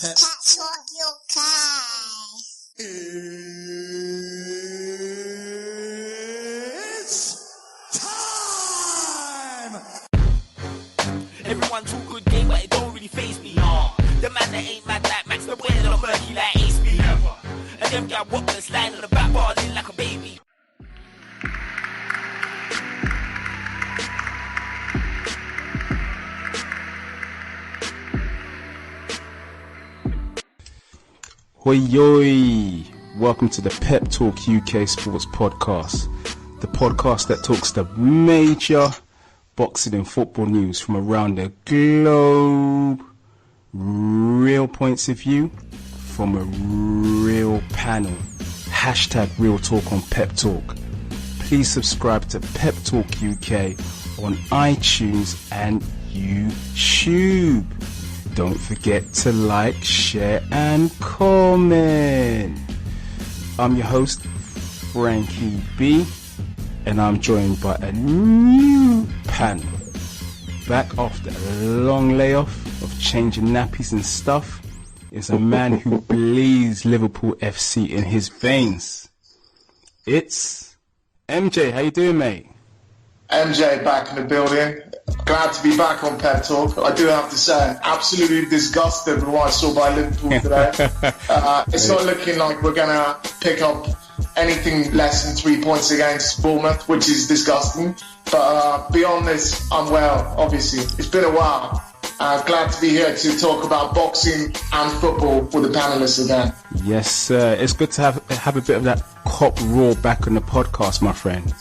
Pep Talk UK. It's time! Everyone talk good game, but it don't really faze me. Nah, the man that ain't mad like Max, the boy that don't murky like Ace B. Never. And them gal whoppers lying on the back bar, lean like a baby. Hoi yoi! Welcome to the Pep Talk UK Sports Podcast, the podcast that talks the major boxing and football news from around the globe. Real points of view from a real panel. Hashtag Real Talk on Pep Talk. Please subscribe to Pep Talk UK on iTunes and YouTube. Don't forget to like, share and comment. I'm your host, Frankie B, and I'm joined by a new panel. Back after a long layoff of changing nappies and stuff is a man who bleeds Liverpool FC in his veins. It's MJ. How you doing, mate? MJ back in the building. Glad to be back on Pep Talk. I do have to say, absolutely disgusted with what I saw by Liverpool today. It's not looking like we're going to pick up anything less than 3 points against Bournemouth, which is disgusting. But beyond this, I'm well, obviously. It's been a while. Glad to be here to talk about boxing and football with the panelists again. Yes, sir. It's good to have a bit of that cop raw back on the podcast, my friend.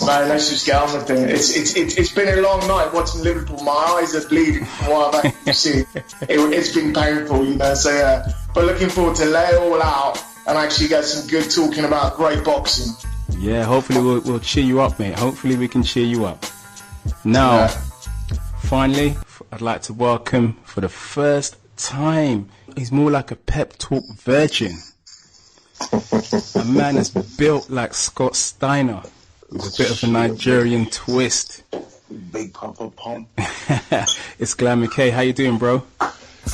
Man, let's just get on with it. It's been a long night watching Liverpool. My eyes are bleeding from what I've actually seen. It's been painful, you know. So yeah, but looking forward to lay it all out and actually get some good talking about great boxing. Yeah, hopefully we'll cheer you up, mate. Hopefully we can cheer you up. Now, finally, I'd like to welcome for the first time. He's more like a Pep Talk virgin. A man that's built like Scott Steiner with a bit of a Nigerian twist. Big pump. It's Glam McKay. How you doing, bro?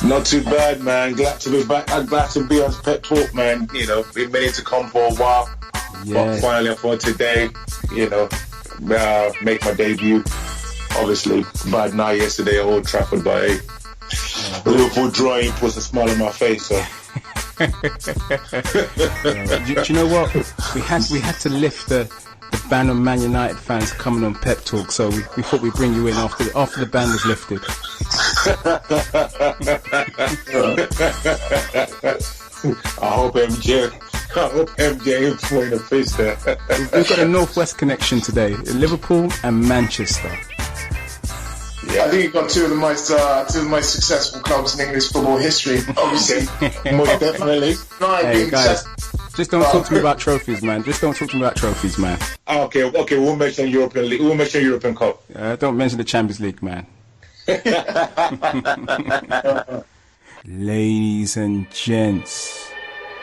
Not too bad, man. Glad to be back. I'm glad to be on Pep Talk, man. You know, been meaning to come for a while. Yeah. But finally, I thought today, you know, make my debut. Obviously, bad night yesterday at Old Trafford, but Liverpool drawing puts a smile on my face. So. Do you know what? We had to lift the ban on Man United fans coming on Pep Talk, so we thought we'd bring you in after the ban was lifted. I hope MJ is throwing a fist there. We've got a Northwest connection today, Liverpool and Manchester. Yeah. I think you've got two of the most successful clubs in English football history, obviously. Most definitely. Hey guys, just don't talk to me about trophies, man. Okay, we'll mention European League. We'll mention European Cup. Don't mention the Champions League, man. Ladies and gents,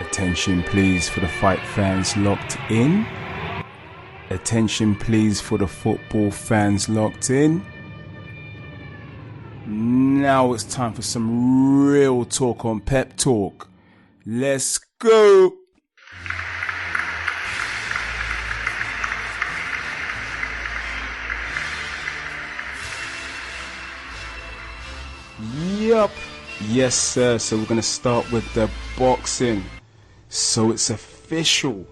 attention please for the fight fans locked in. Attention please for the football fans locked in. Now it's time for some real talk on Pep Talk. Let's go! Yup. Yes, sir. So we're going to start with the boxing. So it's official.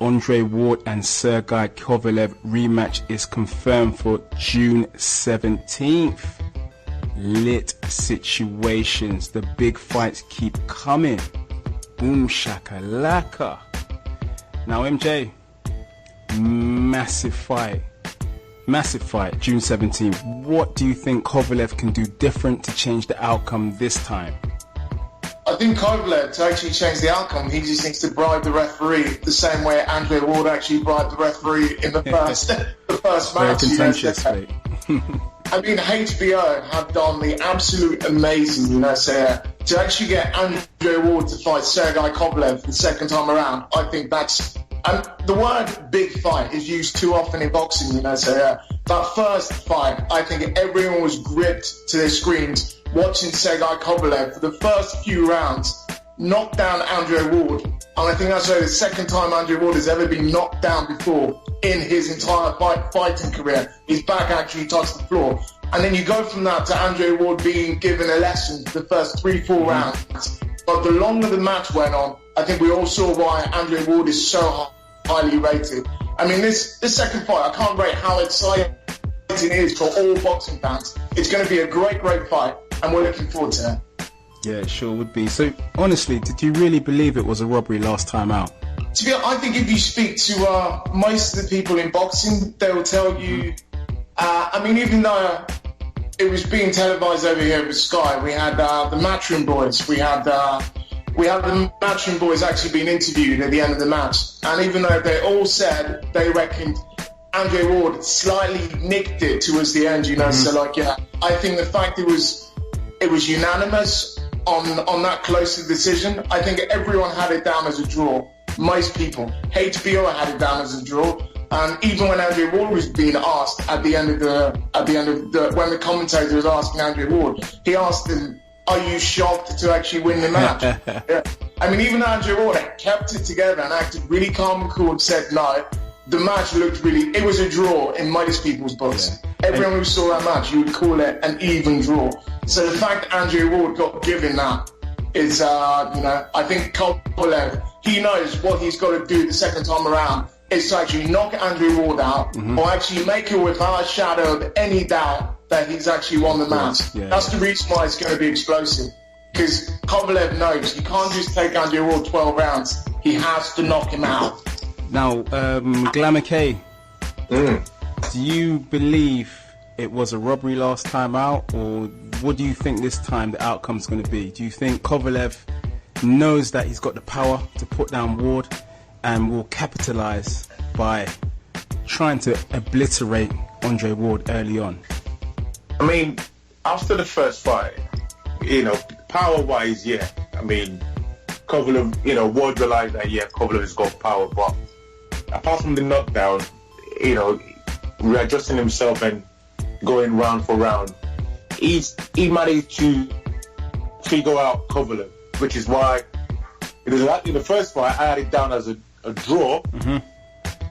Andre Ward and Sergey Kovalev rematch is confirmed for June 17th. Lit situations. The big fights keep coming. Boom shakalaka. Now MJ, massive fight, June 17th. What do you think Kovalev can do different to change the outcome this time? I think Kovalev, to actually change the outcome, he just needs to bribe the referee the same way Andre Ward actually bribed the referee in the first match. Very contentious, mate. I mean, HBO have done the absolute amazing, to actually get Andre Ward to fight Sergey Kovalev the second time around. I think that's, and the word big fight is used too often in boxing, that first fight, I think everyone was gripped to their screens watching Sergei Kovalev for the first few rounds knock down Andre Ward. And I think that's the second time Andre Ward has ever been knocked down before in his entire fighting career. His back actually touched the floor. And then you go from that to Andre Ward being given a lesson for the first 3-4 rounds. But the longer the match went on, I think we all saw why Andre Ward is so highly rated. I mean, this second fight, I can't rate how exciting it is for all boxing fans. It's going to be a great fight, and we're looking forward to it. Yeah, it sure would be. So, honestly, did you really believe it was a robbery last time out? To be honest, I think if you speak to most of the people in boxing, they will tell you, I mean, even though it was being televised over here with Sky, we had the Matchroom boys, we had the Matchroom boys actually being interviewed at the end of the match. And even though they all said they reckoned Andre Ward slightly nicked it towards the end, you know, so like, yeah, I think the fact it was unanimous on that close a decision, I think everyone had it down as a draw. Most people. HBO had it down as a draw. And even when Andre Ward was being asked at the end of when the commentator was asking Andre Ward, he asked him, "Are you shocked to actually win the match?" Yeah. I mean, even Andre Ward kept it together and acted really calm and cool and said, "No, the match looked really. It was a draw in most people's books. Yeah. Everyone who saw that match, you would call it an even draw." So the fact that Andre Ward got given that is, you know, I think Kovalev, he knows what he's got to do the second time around is to actually knock Andre Ward out or actually make it without a shadow of any doubt that he's actually won the match. Yeah, that's the reason why it's going to be explosive. Because Kovalev knows you can't just take Andre Ward 12 rounds. He has to knock him out. Now, Glamour K, do you believe it was a robbery last time out, or what do you think this time the outcome's going to be? Do you think Kovalev knows that he's got the power to put down Ward and will capitalise by trying to obliterate Andre Ward early on? I mean, after the first fight, you know, power-wise, yeah. I mean, Kovalev, you know, Ward realised that, yeah, Kovalev has got power, but apart from the knockdown, you know, readjusting himself and going round for round, he managed to figure out Kovalev, which is why it was like in the first fight I had it down as a draw.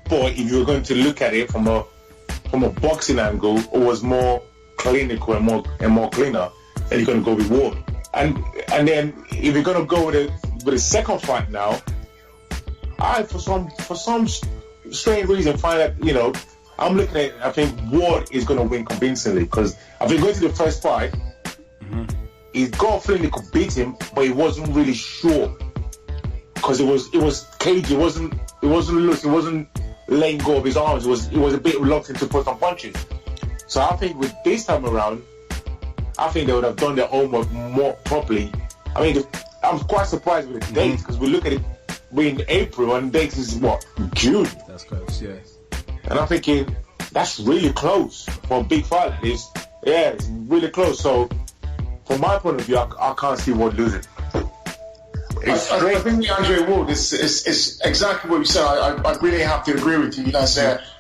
But if you were going to look at it from a boxing angle, it was more clinical and more cleaner, then you're going to go with Ward. And then if you're going to go with the second fight now, I for some strange reason find that, you know, I'm looking at it, I think Ward is going to win convincingly, because I think going to the first fight, he got a feeling he could beat him, but he wasn't really sure, because it was cagey. It wasn't loose. It wasn't letting go of his arms. It was a bit reluctant to put some punches. So I think with this time around, I think they would have done their homework more properly. I mean, I'm quite surprised with the dates, because we look at it, we're in April and the dates is what, June. That's close, yeah. And I'm thinking that's really close for a big fight. It's really close. So from my point of view, I can't see Ward losing. I think the Andre Ward is exactly what you said. I really have to agree with you. You know,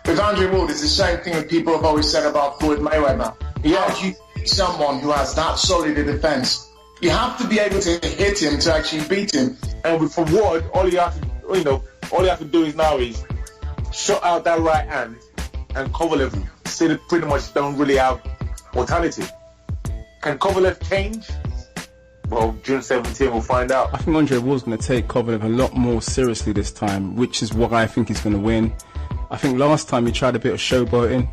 with Andre Ward, it's the same thing that people have always said about Floyd Mayweather. How do you beat someone who has that solid a defense? You have to be able to hit him to actually beat him. And for Ward, all you have to do is now is shut out that right hand, and Kovalev still pretty much don't really have alternative. Can Kovalev change? Well, June 17 we'll find out. I think Andre Ward's going to take Kovalev a lot more seriously this time, which is what I think he's going to win. I think last time he tried a bit of showboating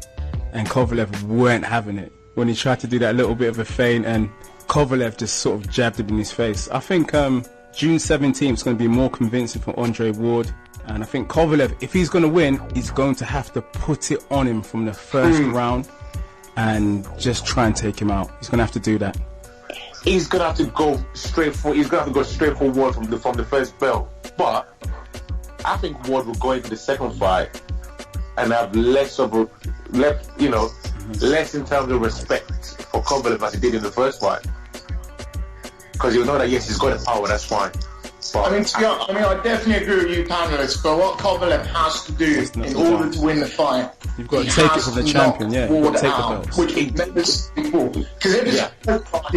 and Kovalev weren't having it. When he tried to do that little bit of a feint and Kovalev just sort of jabbed it in his face. I think June 17th is going to be more convincing for Andre Ward. And I think Kovalev, if he's going to win, he's going to have to put it on him from the first round and just try and take him out. He's going to have to do that. He's going to have to go straight for Ward from the first bell. But I think Ward will go into the second fight and have less in terms of respect for Kovalev as he did in the first fight. Because he'll know that, yes, he's got the power, that's fine. But I mean, to be honest, I definitely agree with you, panelists. But what Kovalev has to do in order to win the fight, you've got to take it from the champion. Yeah, you've got to take the belts. Which we've never seen before. Because if it's a close fight,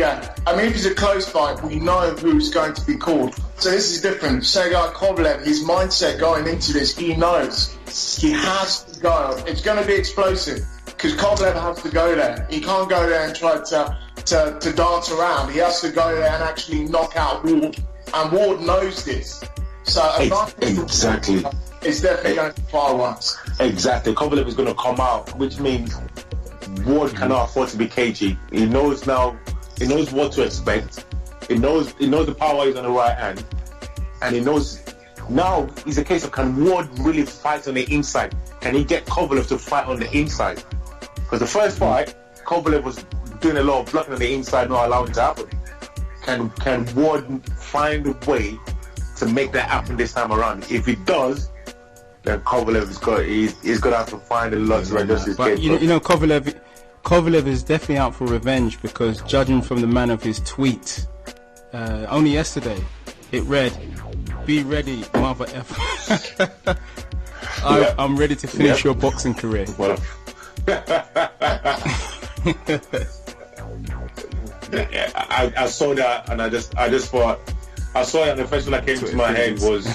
if it's a close fight, we know who's going to be called. So this is different. Say like Kovalev, his mindset going into this, he knows he has to go. It's going to be explosive because Kovalev has to go there. He can't go there and try to dance around. He has to go there and actually knock out Ward. And Ward knows this. So exactly. It's definitely going to be far worse. Exactly. Kovalev is going to come out, which means Ward cannot afford to be cagey. He knows now. He knows what to expect. He knows the power is on the right hand, and he knows now it's a case of can Ward really fight on the inside? Can he get Kovalev to fight on the inside? Because the first fight, Kovalev was doing a lot of blocking on the inside, not allowing it to happen. Can Ward find a way to make that happen this time around? If he does, then Kovalev he's going to have to find a lot to adjust his game. You know, Kovalev is definitely out for revenge because judging from the manner of his tweet, only yesterday it read, "Be ready, mother effer." I'm ready to finish your boxing career. Well, I saw that and I just thought I saw it and the first one that came to my head was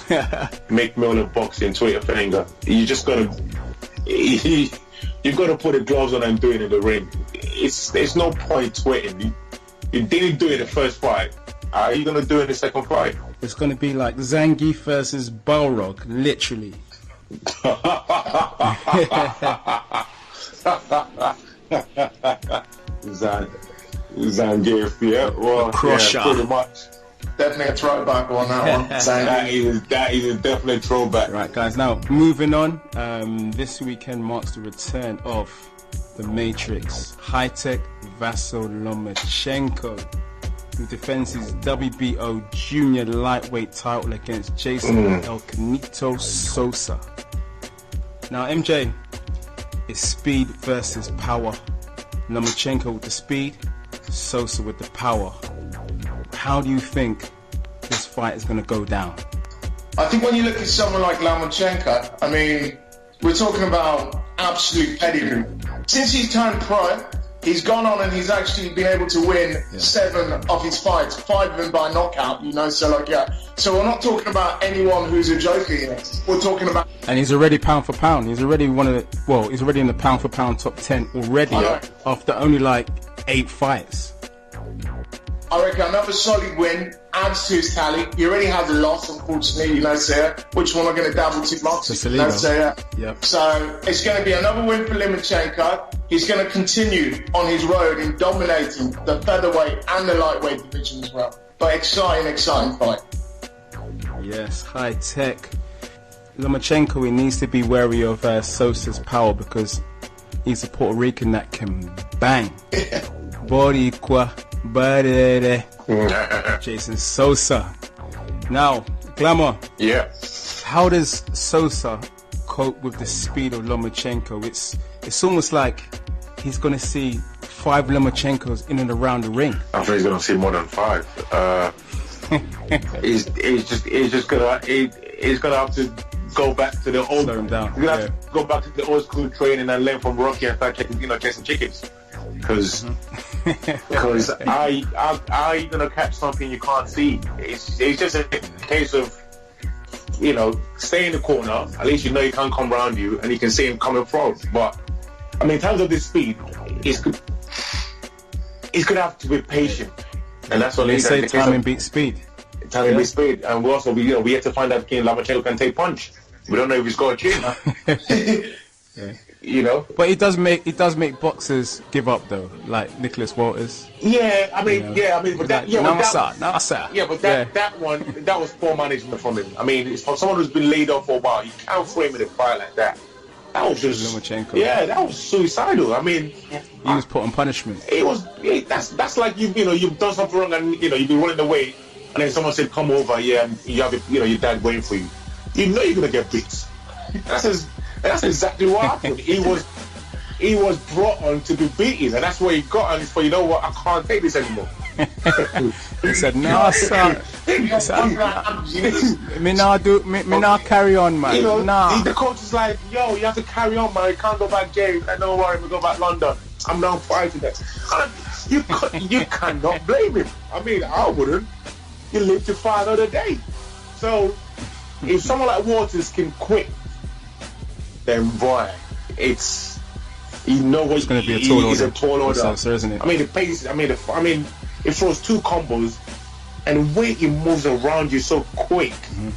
make Miller boxing Twitter finger. You just gotta you've got to put the gloves on and do it in the ring. It's no point tweeting. You didn't do it the first fight. Are you gonna do it in the second fight? It's gonna be like Zangief versus Balrog, literally. Zangief, yeah, well, Crusher. pretty much. Definitely a throwback on that one. That is definitely a throwback. Right, guys. Now moving on. This weekend marks the return of the Matrix, High-Tech Vasyl Lomachenko, who defends his WBO junior lightweight title against Jason El Canito Sosa. Now, MJ, it's speed versus power. Lomachenko with the speed, Sosa with the power. How do you think this fight is going to go down? I think when you look at someone like Lomachenko, I mean, we're talking about absolute pedigree. Since he's turned pro, he's gone on and he's actually been able to win 7 of his fights, 5 of them by knockout, you know, so like, So we're not talking about anyone who's a joker here. We're talking about... And he's already pound for pound. He's already he's already in the pound for pound top 10 already after only like 8 fights. I reckon another solid win adds to his tally. He already has a loss, unfortunately, you know, which one we're going to dabble too much. You know, So it's going to be another win for Lomachenko. He's going to continue on his road in dominating the featherweight and the lightweight division as well. But exciting fight. Yes, high tech. Lomachenko, he needs to be wary of Sosa's power because he's a Puerto Rican that can bang. Boricua. Jason Sosa. Now, Glamour. Yeah. How does Sosa cope with the speed of Lomachenko? It's almost like he's going to see 5 Lomachenkos in and around the ring. I think he's going to see more than 5. He's just gonna have to go back to the old. Slow him down. He's gonna have to go back to the old school training and learn from Rocky and start chasing chickens. Because how you gonna catch something you can't see? It's just a case of stay in the corner. At least you know he can't come around you and you can see him coming forward. But I mean, in terms of this speed, he's gonna have to be patient, and that's what they say. Timing beats speed. Timing beats speed, and we also we yet to find out if Lomachenko can take punch. We don't know if he's got a chin. But it does make boxers give up though, like Nicholas Walters. But that one was poor management from him. I mean, it's from someone who's been laid off for a while. You can't frame it a fight like that. That was just Lomachenko. Yeah, that was suicidal. I mean, he was put on punishment. That's like you've done something wrong and you've been running away, and then someone said come over, and you have your dad waiting for you. You know you're gonna get beat. That's exactly what happened. He was brought on to be beaten, and that's what he got. And it's for I can't take this anymore. He said, "No, son. Me now carry on, man. You know, nah." the coach is like, "Yo, you have to carry on, man. You can't go back game. And don't worry, we go back London. I'm now fighting that." You cannot blame him. I mean, I wouldn't. You live to fight another day. So, if someone like Waters can quit, then boy, it's it's going to be a tall order. He's a tall order, so isn't it? I mean, the pace. I mean, it throws 2 combos, and the way he moves around you so quick. Mm-hmm.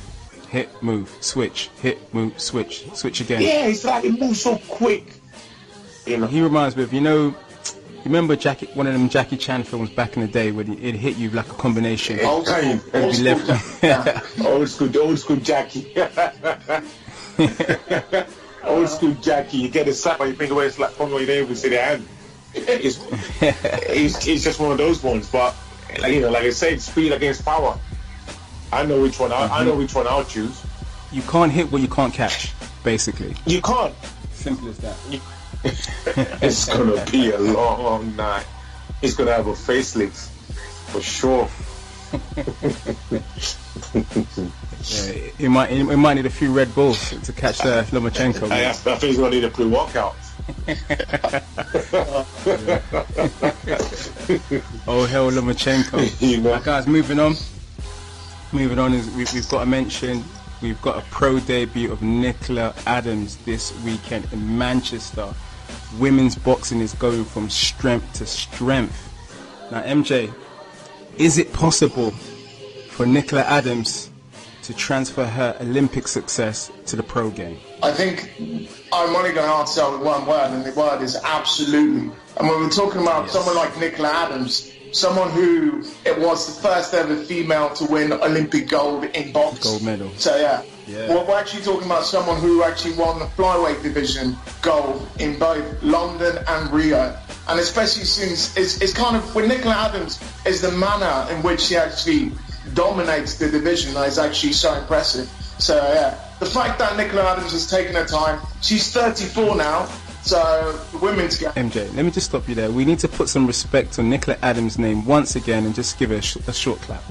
Hit, move, switch. Hit, move, switch again. Yeah, it's like it moves so quick. You know, he reminds me of you remember one of them Jackie Chan films back in the day where it hit you like a combination. Old school Jackie. Old school Jackie. You get a slap by your finger where it's like from where you don't even see the hand. It's just one of those ones. But like I said, speed against power. I know which one. I know which one I'll choose. You can't hit what you can't catch. Basically, you can't. Simple as that. It's gonna be a long night. It's gonna have a facelift for sure. He might need a few Red Bulls to catch Lomachenko. I think he's gonna need a pre-workout. Oh hell, Lomachenko. Right, guys, moving on is we've got to mention we've got a pro debut of Nicola Adams this weekend in Manchester. Women's boxing is going from strength to strength. Now, MJ, is it possible for Nicola Adams to transfer her Olympic success to the pro game? I think I'm only going to answer with one word, and the word is absolutely. And when we're talking about someone like Nicola Adams, someone who it was the first ever female to win Olympic gold in box. Gold medal. So yeah. We're actually talking about someone who actually won the flyweight division gold in both London and Rio. And especially since it's kind of, with Nicola Adams, is the manner in which she actually dominates the division that is actually so impressive. So yeah, the fact that Nicola Adams has taken her time, she's 34 now. So, the women's game. MJ, let me just stop you there. We need to put some respect on Nicola Adams' name once again and just give her a short clap.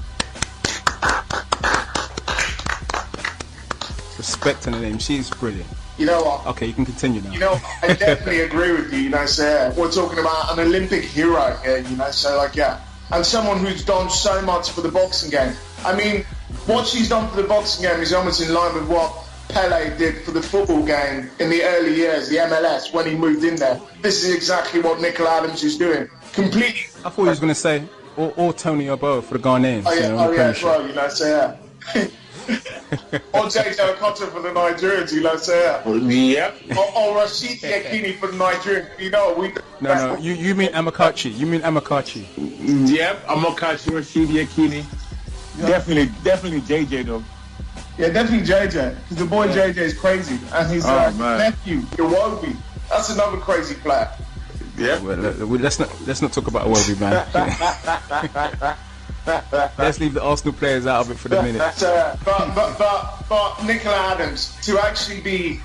Respect on the name. She's brilliant. You know what? Okay, you can continue now. You know, I definitely agree with you. So we're talking about an Olympic hero here. So and someone who's done so much for the boxing game. I mean, what she's done for the boxing game is almost in line with what Pele did for the football game in the early years, the MLS, when he moved in there. This is exactly what Nicola Adams is doing. Completely. I thought he was going to say, or Tony Oboe for the Ghanaians. As well, so yeah. Or JJ Okocha for the Nigerians, so yeah. Yep. Or Rashidi Yakini for the Nigerians, No, you mean Amakachi. Yep, Amakachi, Rashidi Yakini. Yeah. Definitely JJ though. Yeah, definitely JJ. Because the boy JJ is crazy. And his nephew, Iwobi. That's another crazy player. Yeah. Well, let's not talk about Iwobi, man. Let's leave the Arsenal players out of it for the minute. But Nicola Adams, to actually be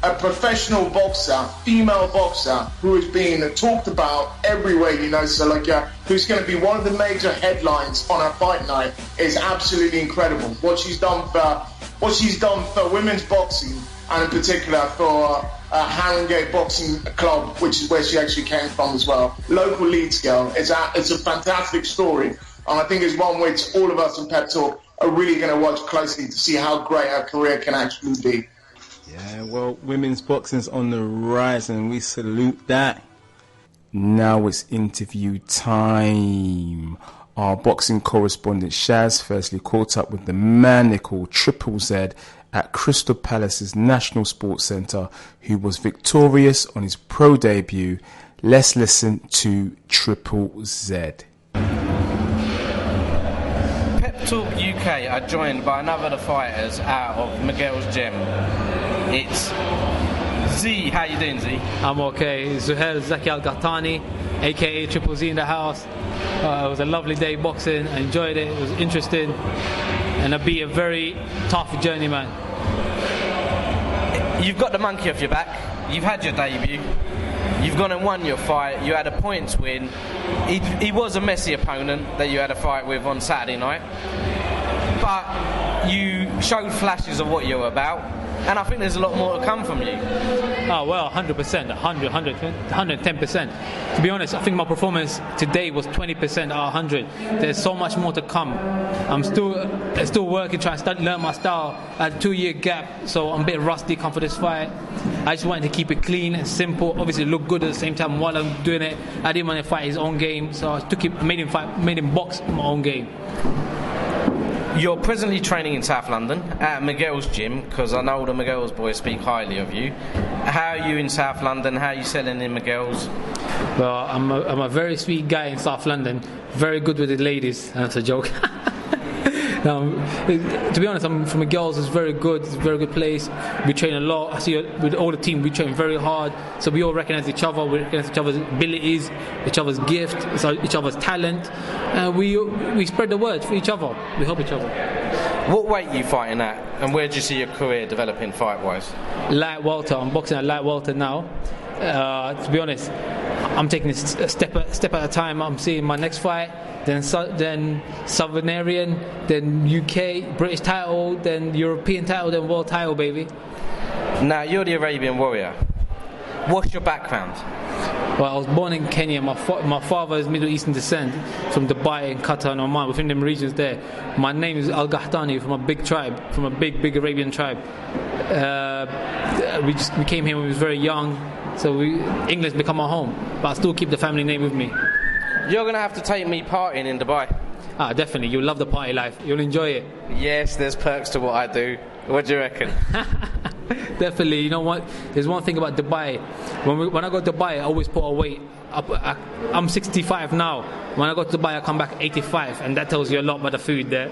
a professional boxer, female boxer, who is being talked about everywhere, who's going to be one of the major headlines on her fight night, is absolutely incredible. What she's done for women's boxing, and in particular for Haringey Boxing Club, which is where she actually came from as well. Local Leeds girl. It's a fantastic story, and I think it's one which all of us in Pep Talk are really going to watch closely to see how great her career can actually be. Yeah, well, women's boxing's on the rise, and we salute that. Now it's interview time. Our boxing correspondent Shaz firstly caught up with the man they call Triple Z at Crystal Palace's National Sports Centre, who was victorious on his pro debut. Let's listen to Triple Z. Pep Talk UK are joined by another of the fighters out of Miguel's gym. It's Z. How you doing, Z? I'm okay. Zuhayr Qahtani, aka Triple Z in the house. It was a lovely day boxing. I enjoyed it. It was interesting, and it'll be a very tough journey, man. You've got the monkey off your back. You've had your debut. You've gone and won your fight. You had a points win. He was a messy opponent that you had a fight with on Saturday night. But you showed flashes of what you were about. And I think there's a lot more to come from you. Oh, well, 100%, 110%. To be honest, I think my performance today was 20% out of 100. There's so much more to come. I'm still working, trying to learn my style. I had a 2-year gap, so I'm a bit rusty, come for this fight. I just wanted to keep it clean and simple, obviously look good at the same time while I'm doing it. I didn't want to fight his own game, so I made him box my own game. You're presently training in South London at Miguel's gym, because I know the Miguel's boys speak highly of you. How are you in South London? How are you selling in Miguel's? Well, I'm a very sweet guy in South London, very good with the ladies. That's a joke. To be honest, I'm from Miguel's. It's very good. It's a very good place. We train a lot. I see with all the team, we train very hard. So we all recognize each other. We recognize each other's abilities, each other's gift, each other's talent. We spread the word for each other. We help each other. What weight are you fighting at, and where do you see your career developing fight-wise? Light welter. I'm boxing at light welter now. To be honest, I'm taking this a step at a time. I'm seeing my next fight, then Southern Aryan, then UK British title, then European title, then world title, baby. Now you're the Arabian warrior. What's your background? Well, I was born in Kenya. My father is Middle Eastern descent from Dubai and Qatar and Oman, within them regions there. My name is Qahtani, from a big tribe, from a big Arabian tribe. We came here when we was very young, so England's become our home. But I still keep the family name with me. You're going to have to take me partying in Dubai. Ah, definitely. You'll love the party life. You'll enjoy it. Yes, there's perks to what I do. What do you reckon? Definitely. You know what? There's one thing about Dubai. When I go to Dubai, I always put a weight up. I'm 65 now. When I go to Dubai, I come back 85, and that tells you a lot about the food there.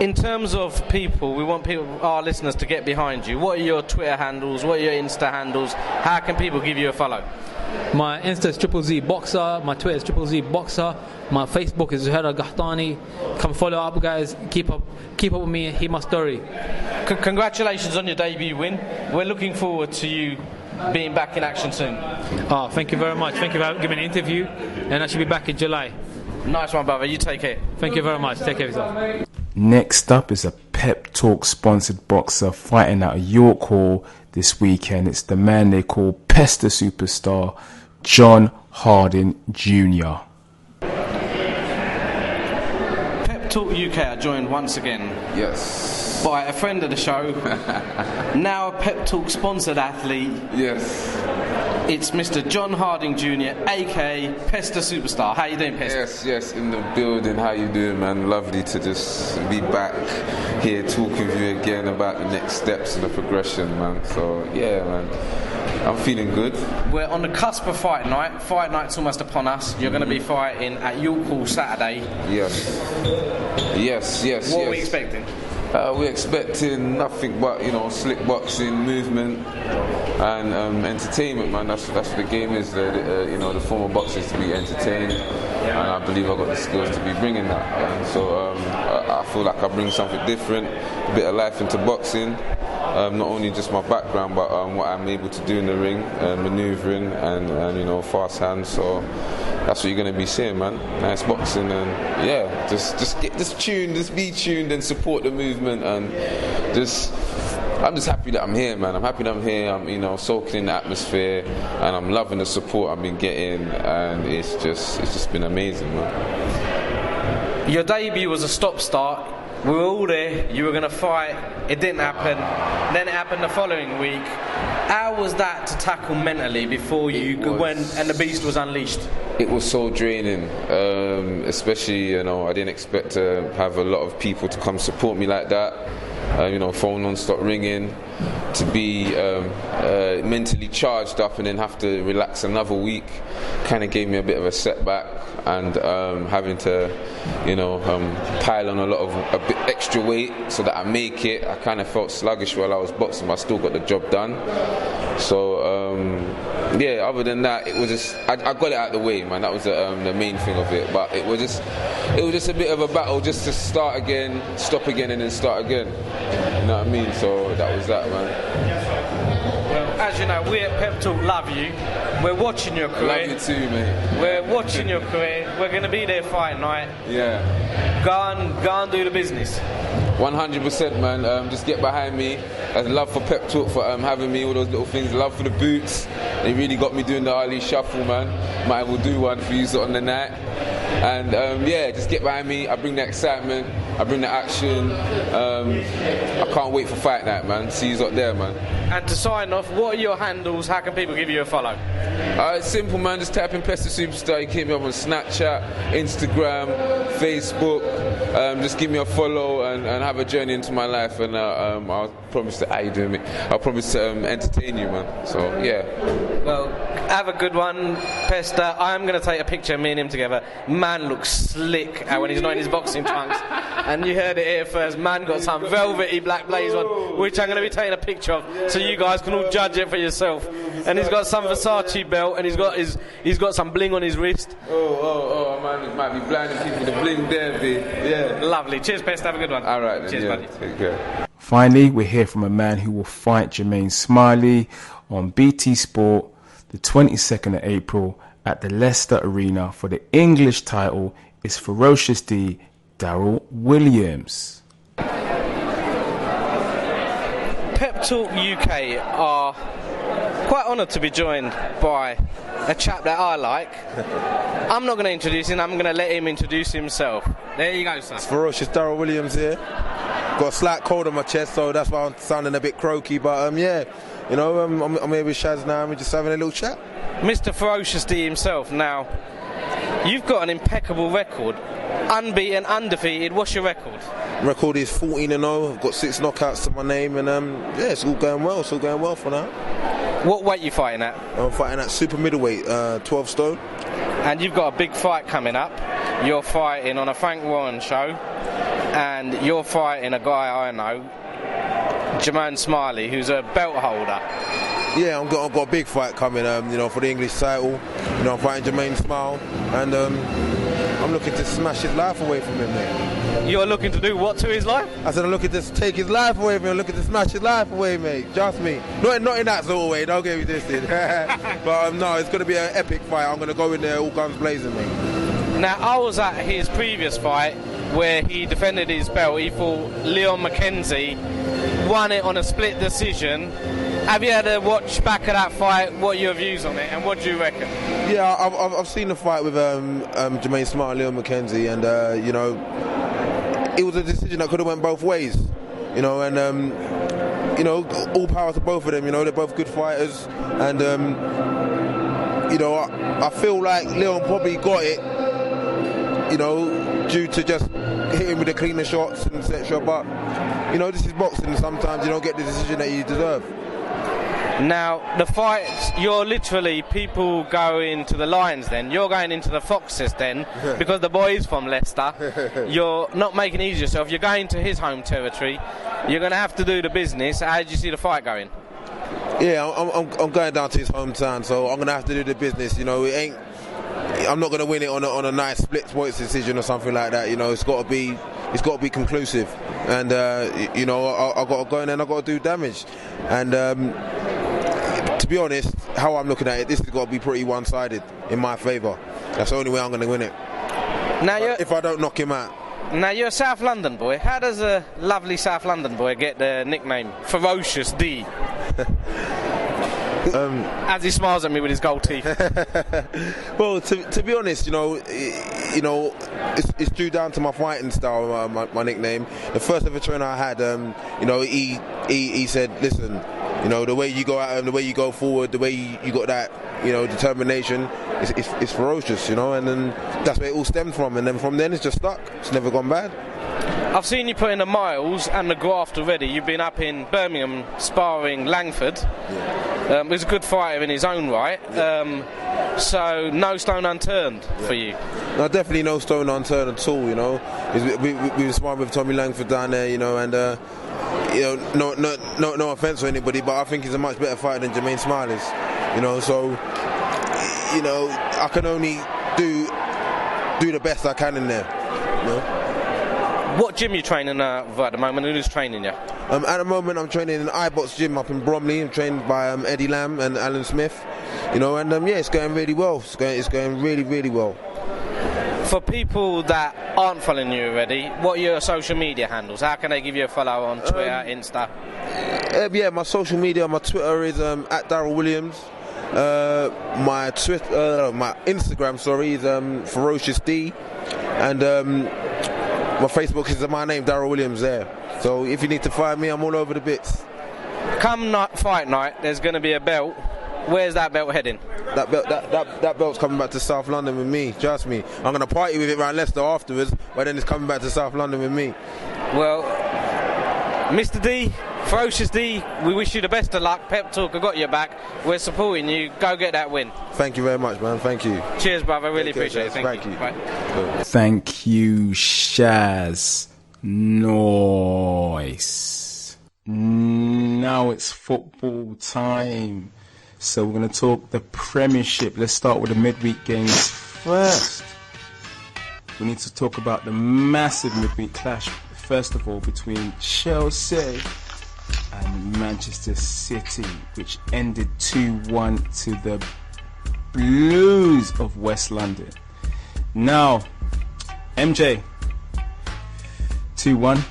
In terms of people, we want our listeners to get behind you. What are your Twitter handles? What are your Insta handles? How can people give you a follow? My Insta is Z Boxer. My Twitter is Z Boxer. My Facebook is Zuhayr Qahtani. Come follow up, guys. Keep up with me and hear my story. Congratulations on your debut win. We're looking forward to you being back in action soon. Oh, thank you very much. Thank you for giving me an interview, and I should be back in July. Nice one, brother. You take care. Thank you very much. Take care of yourself. Next up is a Pep Talk sponsored boxer fighting at a York Hall this weekend. It's the man they call Pester superstar, John Harding Jr. Pep Talk UK are joined once again. Yes. By a friend of the show, now a Pep Talk sponsored athlete. Yes. It's Mr. John Harding Jr., aka Pester Superstar. How you doing, Pester? Yes, in the building. How you doing, man? Lovely to just be back here talking with you again about the next steps in the progression, man. So, yeah, man. I'm feeling good. We're on the cusp of fight night. Fight night's almost upon us. You're going to be fighting at York Hall Saturday. Yes. What are we expecting? We're expecting nothing but, slick boxing, movement, and entertainment, man. That's what the game is. The form of boxing is to be entertained, and I believe I've got the skills to be bringing that. And so I feel like I bring something different, a bit of life into boxing. Not only just my background, but what I'm able to do in the ring, manoeuvring and fast hands. So that's what you're going to be seeing, man. Nice boxing, and yeah, just be tuned and support the movement, and I'm just happy that I'm here, man. I'm happy that I'm here. I'm soaking in the atmosphere, and I'm loving the support I've been getting, and it's just been amazing, man. Your debut was a stop-start. We were all there. You were going to fight. It didn't happen. Then it happened the following week. How was that to tackle mentally before you went and the beast was unleashed? It was so draining, especially, I didn't expect to have a lot of people to come support me like that. Phone non-stop ringing, to be mentally charged up and then have to relax another week kind of gave me a bit of a setback, and having to pile on a bit extra weight so that I make it. I kind of felt sluggish while I was boxing, but I still got the job done. So other than that, it was just I got it out of the way, man. That was the main thing of it. But it was just a bit of a battle, just to start again, stop again, and then start again. You know what I mean? So that was that, man. Well, as you know, we at Pep Talk love you. We're watching your career. Love you too, mate. We're watching your career. We're going to be there fight night. Yeah. Go and do the business. 100%, man. Just get behind me. Love for Pep Talk for having me, all those little things. Love for the boots. They really got me doing the Ali shuffle, man. Might as well do one for you on the night. And yeah, just get behind me. I bring the excitement. I bring the action. I can't wait for fight night, man. See you up there, man. And to sign off, what are your handles? How can people give you a follow? It's simple, man. Just type in Pester Superstar. You can hit me up on Snapchat, Instagram, Facebook. Just give me a follow and have a journey into my life. And I'll promise to, how you doing, mate? I'll promise to entertain you, man. So yeah. Well, have a good one, Pester. I'm going to take a picture of me and him together. Man looks slick when he's not in his boxing trunks. And you heard it here first. Man got some velvety black blaze on, which I'm going to be taking a picture of, so you guys can all judge it for yourself. And he's got some Versace belt, and he's got some bling on his wrist. Oh, man, it might be blinding people. The bling there, B. Yeah. Lovely. Cheers, Pester. Have a good one. All right, then. Cheers, Yeah. buddy. Take care. Finally, we're here from a man who will fight Jermaine Smiley on BT Sport the 22nd of April at the Leicester Arena for the English title. Is Ferocious D, Daryl Williams. Pep Talk UK are quite honoured to be joined by a chap that I like. I'm not going to introduce him, I'm going to let him introduce himself. There you go, sir. Ferocious Daryl Williams here. Got a slight cold on my chest, so that's why I'm sounding a bit croaky. But yeah, you know, I'm here with Shaz now and we're just having a little chat. Mr. Ferocious D himself. Now, you've got an impeccable record. Unbeaten, undefeated. What's your record? Record is 14-0. I've got 6 knockouts to my name, and yeah, it's all going well. It's all going well for now. What weight are you fighting at? I'm fighting at super middleweight, 12 stone. And you've got a big fight coming up. You're fighting on a Frank Warren show, and you're fighting a guy I know, Jermaine Smiley, who's a belt holder. Yeah, I've got a big fight coming, you know, for the English title. You know, I'm fighting Jermaine Smile, and I'm looking to smash his life away from him, mate. You're looking to do what to his life? I said I'm looking to take his life away from him. I'm looking to smash his life away, mate. Just me. Not in that sort of way. Don't get me twisted. But no, it's going to be an epic fight. I'm going to go in there all guns blazing, mate. Now, I was at his previous fight where he defended his belt. He fought Leon McKenzie, won it on a split decision. Have you had a watch back of that fight? What are your views on it, and what do you reckon? Yeah, I've seen the fight with Jermaine Smart and Leon McKenzie, and you know, it was a decision that could have went both ways. You know, and you know, all power to both of them. You know, they're both good fighters, and you know, I feel like Leon probably got it. You know, due to just hitting with the cleaner shots and etc. But you know, this is boxing. Sometimes you don't get the decision that you deserve. Now, the fights, you're literally, people go into the Lions den, you're going into the Foxes den, because the boy's from Leicester. You're not making it easy yourself, you're going to his home territory, you're going to have to do the business. How do you see the fight going? Yeah, I'm going down to his hometown, so I'm going to have to do the business. You know, I'm not going to win it on a nice split points decision or something like that. You know, it's got to be conclusive, and you know, I got to go in and I got to do damage. And to be honest, how I'm looking at it, this has got to be pretty one-sided in my favour. That's the only way I'm going to win it. Now, if I don't knock him out. Now, you're a South London boy. How does a lovely South London boy get the nickname Ferocious D? As he smiles at me with his gold teeth. Well, to be honest, you know, it's due down to my fighting style, my nickname. The first ever trainer I had, you know, he said, listen, you know, the way you go out and the way you go forward, the way you got that, you know, determination, it's ferocious, you know, and then that's where it all stemmed from, and then from then it's just stuck. It's never gone bad. I've seen you put in the miles and the graft already. You've been up in Birmingham sparring Langford. Yeah. He's a good fighter in his own right. Yeah. So no stone unturned for you. No, definitely no stone unturned at all. You know, we were sparring with Tommy Langford down there. You know, and you know, no offence to anybody, but I think he's a much better fighter than Jermaine Smiley is. You know, so you know, I can only do the best I can in there. You know? What gym are you training with at the moment, and who's training you? At the moment, I'm training in iBox gym up in Bromley. I'm trained by Eddie Lamb and Alan Smith. You know, and yeah, it's going really well. It's going really, really well. For people that aren't following you already, what are your social media handles? How can they give you a follow on Twitter, Insta? Yeah, my social media, my Twitter is at Daryl Williams. My Instagram, is Ferocious D, and my Facebook is my name, Daryl Williams. There. So if you need to find me, I'm all over the bits. Come fight night, there's going to be a belt. Where's that belt heading? That belt's coming back to South London with me. Trust me. I'm going to party with it around Leicester afterwards, but then it's coming back to South London with me. Well, Mr. D, Ferocious D, we wish you the best of luck. Pep Talk, I got your back. We're supporting you. Go get that win. Thank you very much, man. Thank you. Cheers, brother. Really appreciate it. Thank you. Bye. Thank you, Shaz. Nice. Now it's football time. So we're going to talk the Premiership. Let's start with the midweek games first. We need to talk about the massive midweek clash, first of all, between Chelsea and Manchester City, which ended 2-1 to the Blues of West London. Now, MJ, 2-1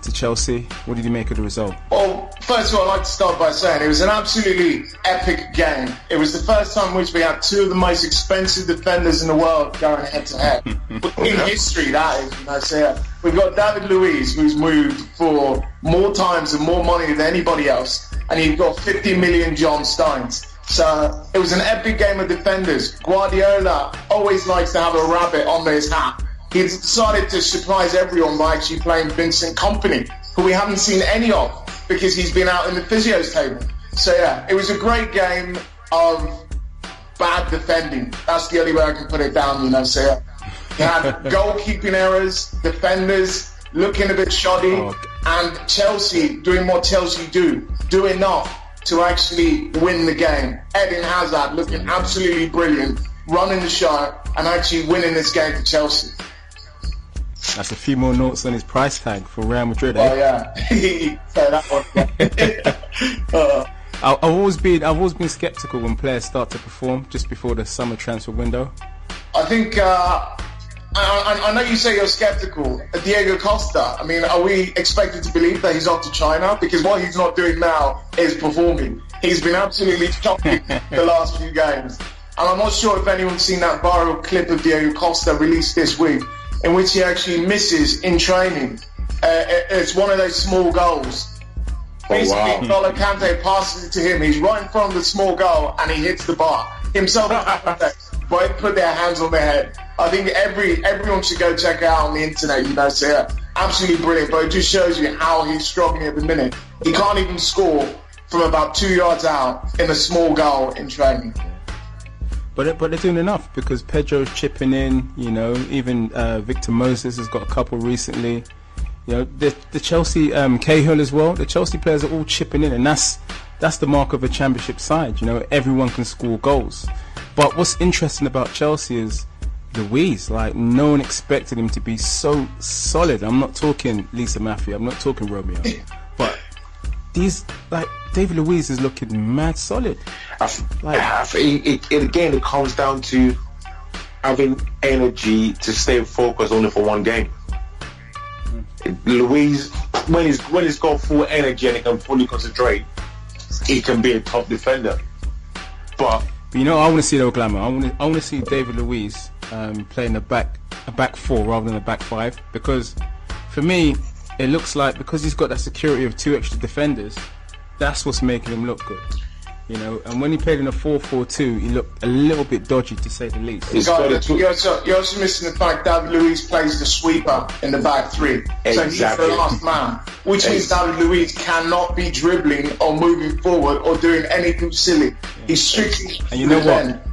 to Chelsea. What did you make of the result? Well, first of all, I'd like to start by saying it was an absolutely epic game. It was the first time in which we had two of the most expensive defenders in the world going head-to-head. In history, that is. And I say, we've got David Luiz, who's moved for more times and more money than anybody else, and you've got 50 million John Stones. So it was an epic game of defenders. Guardiola always likes to have a rabbit under his hat. He's decided to surprise everyone by actually playing Vincent Kompany, who we haven't seen any of because he's been out in the physio's table. So yeah, it was a great game of bad defending. That's the only way I can put it down, you know. So yeah, you had goalkeeping errors, defenders looking a bit shoddy, and Chelsea doing what Chelsea do enough to actually win the game. Eden Hazard looking absolutely brilliant, running the show and actually winning this game for Chelsea. That's a few more notes on his price tag for Real Madrid. Oh yeah, so that one. I've always been skeptical when players start to perform just before the summer transfer window. I think I know you say you're skeptical. Diego Costa, I mean, are we expected to believe that he's off to China? Because what he's not doing now is performing. He's been absolutely shocking the last few games. And I'm not sure if anyone's seen that viral clip of Diego Costa released this week, in which he actually misses in training. It's one of those small goals. Basically, N'Golo Kante passes it to him. He's right in front of the small goal, and he hits the bar. Himself and both put their hands on their head. I think everyone should go check it out on the internet, you know. So yeah, absolutely brilliant. But it just shows you how he's struggling at the minute. He can't even score from about 2 yards out in a small goal in training. But they're doing enough because Pedro's chipping in, you know, even Victor Moses has got a couple recently. You know, the Chelsea, Cahill as well, the Chelsea players are all chipping in, and that's the mark of a championship side, you know, everyone can score goals. But what's interesting about Chelsea is Luiz, like, no one expected him to be so solid. I'm not talking Lisa Mafia, I'm not talking Romeo, but these, like, David Luiz is looking mad solid. I think it comes down to having energy to stay focused only for one game. Luiz, when he's got full energy and he can fully concentrate, he can be a top defender. But you know, I want to see the glamour. I want to see David Luiz playing a back four rather than a back five, because for me it looks like, because he's got that security of two extra defenders, that's what's making him look good, you know. And when he played in a 4-4-2, he looked a little bit dodgy, to say the least. You're also missing the fact David Luiz plays the sweeper in the back three. Exactly. So he's the last man, which means David Luiz cannot be dribbling or moving forward or doing anything silly. He's strictly. And you know what?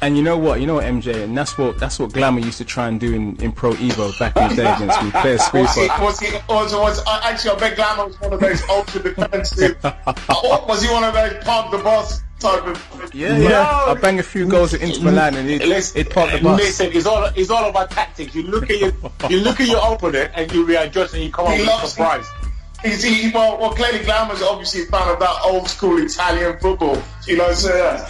And you know what, MJ, and that's what Glamour used to try and do in Pro Evo back in the day against me. Play a sweeper. Actually, I bet Glamour was one of those ultra defensive. Was he one of those punk the boss type of. Yeah. I bang a few goals at Inter Milan and it parked the bus. Listen, it's all about tactics. You look at your opponent and you readjust and you come up with a surprise. Well, clearly Glamour's obviously a fan of that old school Italian football. You know, so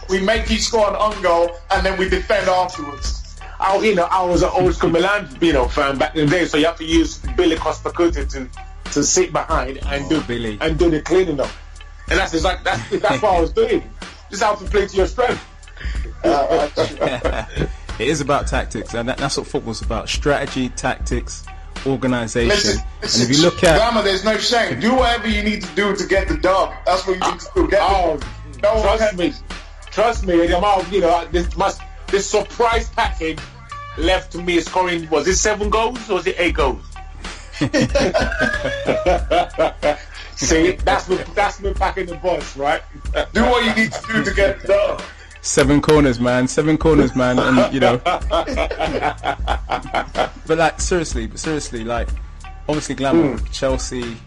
we make you score an own goal and then we defend afterwards. I was an old school Milan, fan back in the day, so you have to use Billy Costa-Curta to sit behind and do the cleaning up. And that's what I was doing. Just have to play to your strength. It is about tactics, and that's what football's about: strategy, tactics, organisation. Listen, and if you look at Glamour, there's no shame. Do whatever you need to do to get the dub. That's what you need to do. Trust me. The amount, this surprise package left to me scoring. Was it 7 goals or was it 8 goals? See, that's me packing the bus, right? Do what you need to do to get the dub. 7 corners, man, and but like seriously, like obviously Glamour, Chelsea,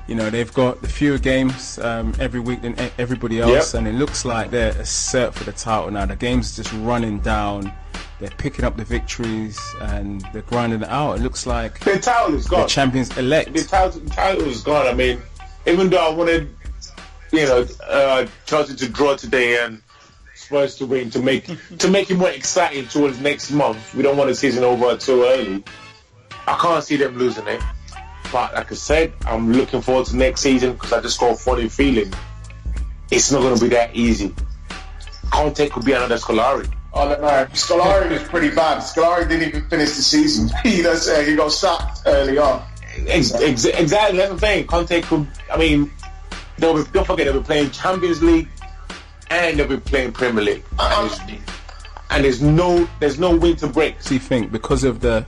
they've got the fewer games every week than everybody else, and it looks like they're a set for the title now. The game's just running down. They're picking up the victories and they're grinding it out. It looks like the title is gone. The champions elect. The title is gone. I mean, even though I wanted, Chelsea to draw today and Spurs to win to make it more exciting towards next month. We don't want the season over too early. I can't see them losing it. But like I said, I'm looking forward to next season because I just got a funny feeling it's not going to be that easy. Conte could be another Scolari. I don't know. Scolari was pretty bad. Scolari didn't even finish the season. He got sacked early on. Exactly. That's the thing. Conte could. I mean, don't forget they'll be playing Champions League and they'll be playing Premier League. And there's no winter break. So you think because of the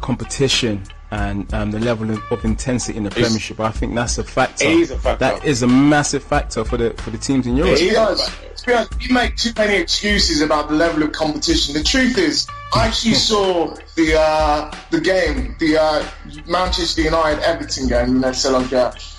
competition and the level of intensity in the Premiership, I think that's a factor. It is a factor. That is a massive factor for the teams in Europe. It does. To be honest, you make too many excuses about the level of competition. The truth is, I actually saw the game, the Manchester United Everton game. So like,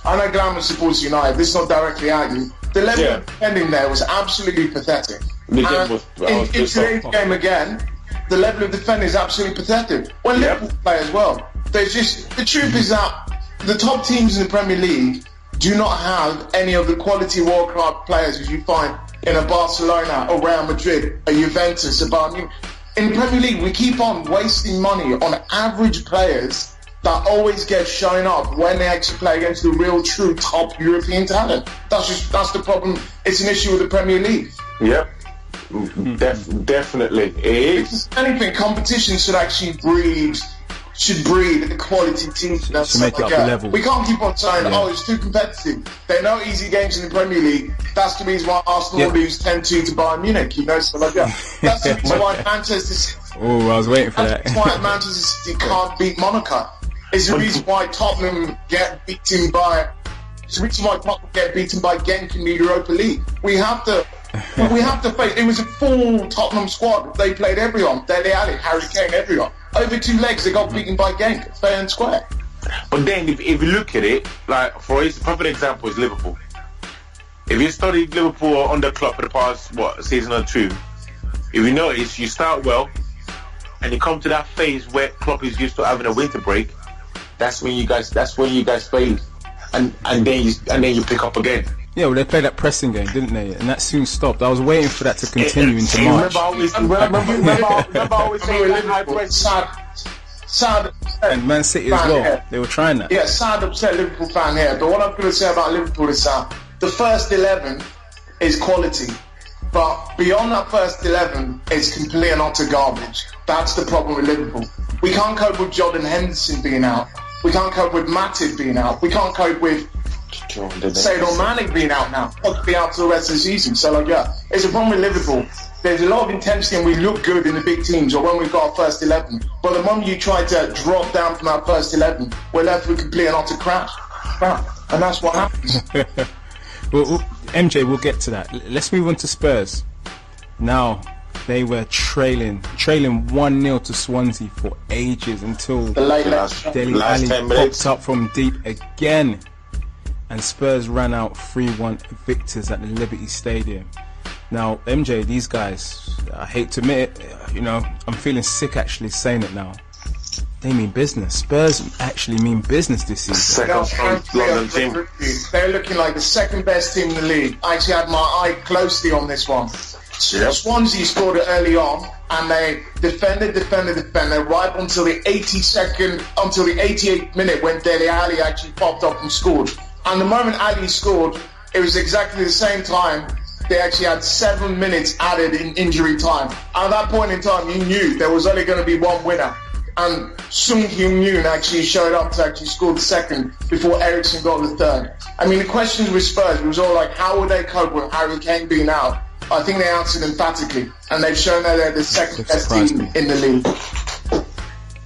I know Glamour supports United. This is not directly at you. The level of defending there was absolutely pathetic. In today's game again, the level of defending is absolutely pathetic. When Liverpool play as well, the truth is that the top teams in the Premier League do not have any of the quality world-class players as you find in a Barcelona, a Real Madrid, a Juventus, a Bayern Munich. In the Premier League, we keep on wasting money on average players that always get shown up when they actually play against the real, true top European talent. That's the problem. It's an issue with the Premier League. Yep. Definitely. It is. If anything, competition should actually breed quality teams. To make it up the level. We can't keep on saying, it's too competitive. There are no easy games in the Premier League. That's the reason why Arsenal lose 10-2 to Bayern Munich. So like that. That's the reason why Manchester City. Oh, I was waiting for that. That's why Manchester City can't beat Monaco. It's the reason why Tottenham get beaten by. It's the reason why Tottenham get beaten by Genk in the Europa League. We have to face. It was a full Tottenham squad. They played everyone. Dele Alli, Harry Kane, everyone. Over 2 legs, they got beaten by Genk, fair and square. But then, if you look at it, like for instance, perfect example is Liverpool. If you study Liverpool under Klopp for the past season or 2, if you notice, you start well, and you come to that phase where Klopp is used to having a winter break. That's when you guys fail, and then you pick up again. Yeah, well, they played that pressing game, didn't they? And that soon stopped. I was waiting for that to continue into March. Remember always saying that high press. Sad. And Man City as well. Here. They were trying that. Yeah, sad, upset Liverpool fan here. But what I'm going to say about Liverpool is that the first 11 is quality. But beyond that first 11, it's complete and utter garbage. That's the problem with Liverpool. We can't cope with Jordan Henderson being out. We can't cope with Matip being out. We can't cope with Sadio Mane being out now. He'll be out for the rest of the season. So it's a problem with Liverpool. There's a lot of intensity and we look good in the big teams or when we've got our first 11. But the moment you try to drop down from our first 11, we're left with complete and utter crap. And that's what happens. Well, MJ, we'll get to that. Let's move on to Spurs. Now, they were trailing 1-0 to Swansea for ages until Dele Alli popped up from deep again. and Spurs ran out 3-1 victors at the Liberty Stadium. Now, MJ, these guys, I hate to admit it, I'm feeling sick actually saying it now. They mean business. Spurs actually mean business this season. They're looking like the second best team in the league. I actually had my eye closely on this one. Yep. Swansea scored it early on, and they defended right up until the 88th minute when Dele Alli actually popped up and scored. And the moment Ali scored, it was exactly the same time. They actually had 7 minutes added in injury time. At that point in time, you knew there was only going to be one winner. And Sung Hyun-yoon actually showed up to actually score the second before Eriksen got the third. I mean, the questions with Spurs, it was all like, how would they cope with Harry Kane being out? I think they answered emphatically, and they've shown that they're the second best team in the league.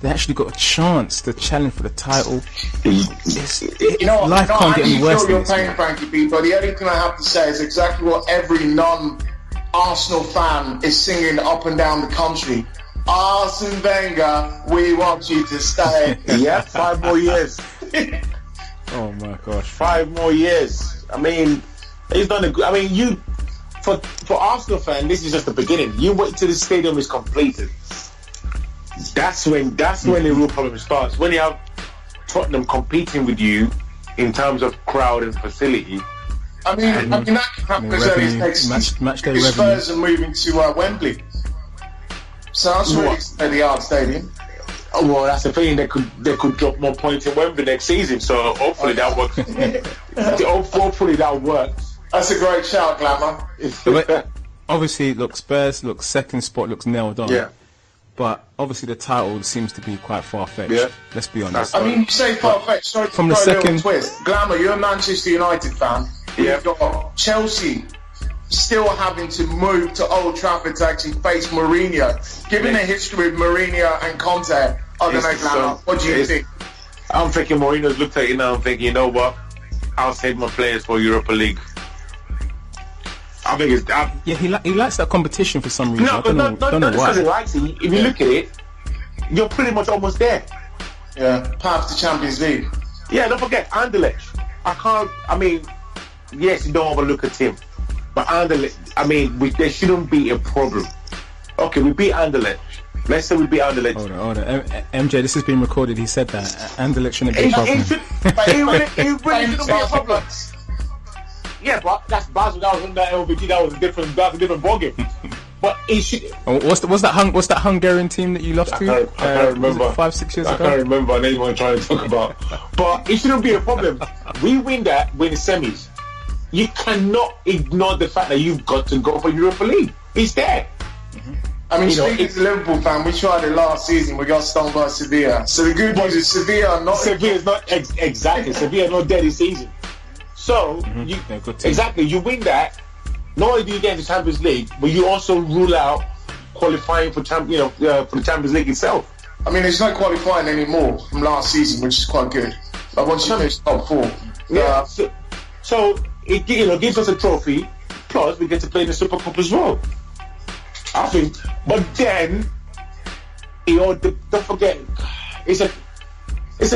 They actually got a chance to challenge for the title. Life can't get any worse than you're this, paying Frankie B, but the only thing I have to say is exactly what every non-Arsenal fan is singing up and down the country. Arsene Wenger, we want you to stay. Yeah, 5 more years. Oh my gosh. 5 more years. I mean, he's done a good... I mean, for Arsenal fan, this is just the beginning. You wait till the stadium is completed. That's when the real problem starts. When you have Tottenham competing with you in terms of crowd and facility. I mean that can happen as early as next season. Match day because Spurs are moving to Wembley. So that's really the Yard Stadium. Oh, well, that's the thing. They could drop more points in Wembley next season. So hopefully that works. Hopefully that works. That's a great shout, Glamour. But obviously, Spurs second spot looks nailed on. Yeah. But obviously the title seems to be quite far-fetched. Yeah. Let's be honest. I mean, you say far-fetched. Sorry from to the throw a little second twist. Glamour, you're a Manchester United fan. Yeah. You've got Chelsea still having to move to Old Trafford to actually face Mourinho. Given the history with Mourinho and Conte, I don't know, Glamour, what do you think? I'm thinking Mourinho's looked at it now and thinking, you know what? I'll save my players for Europa League. I think it's... he likes that competition for some reason. No, I don't know why. Because he likes it. If you look at it, you're pretty much almost there. Yeah, path to Champions League. Yeah, don't forget, Anderlecht. Yes, you don't overlook a team. But Anderlecht, there shouldn't be a problem. Okay, we beat Anderlecht. Let's say we beat Anderlecht. Hold on. MJ, this has been recorded. He said that. Anderlecht shouldn't be a problem. It really shouldn't be a problem. Yeah, but that's Basel. That was under LVG. That was a different ballgame. But it should. What's that Hungarian team that you lost to? I can't remember. 5-6 years ago. I can't remember. I know you want to try to talk about. But it shouldn't be a problem. We win the semis. You cannot ignore the fact that you've got to go for Europa League. It's there. I mean, speaking as a Liverpool fan, we tried it last season. We got stung by Sevilla. So the good news is Sevilla not exactly. Sevilla not dead this season. So you win that. Not only do you get into Champions League, but you also rule out qualifying for for the Champions League itself. I mean, it's not qualifying anymore from last season, which is quite good. Like once you finish top 4. Yeah. So it gives us a trophy. Plus, we get to play in the Super Cup as well. I think. But then, don't forget, it's a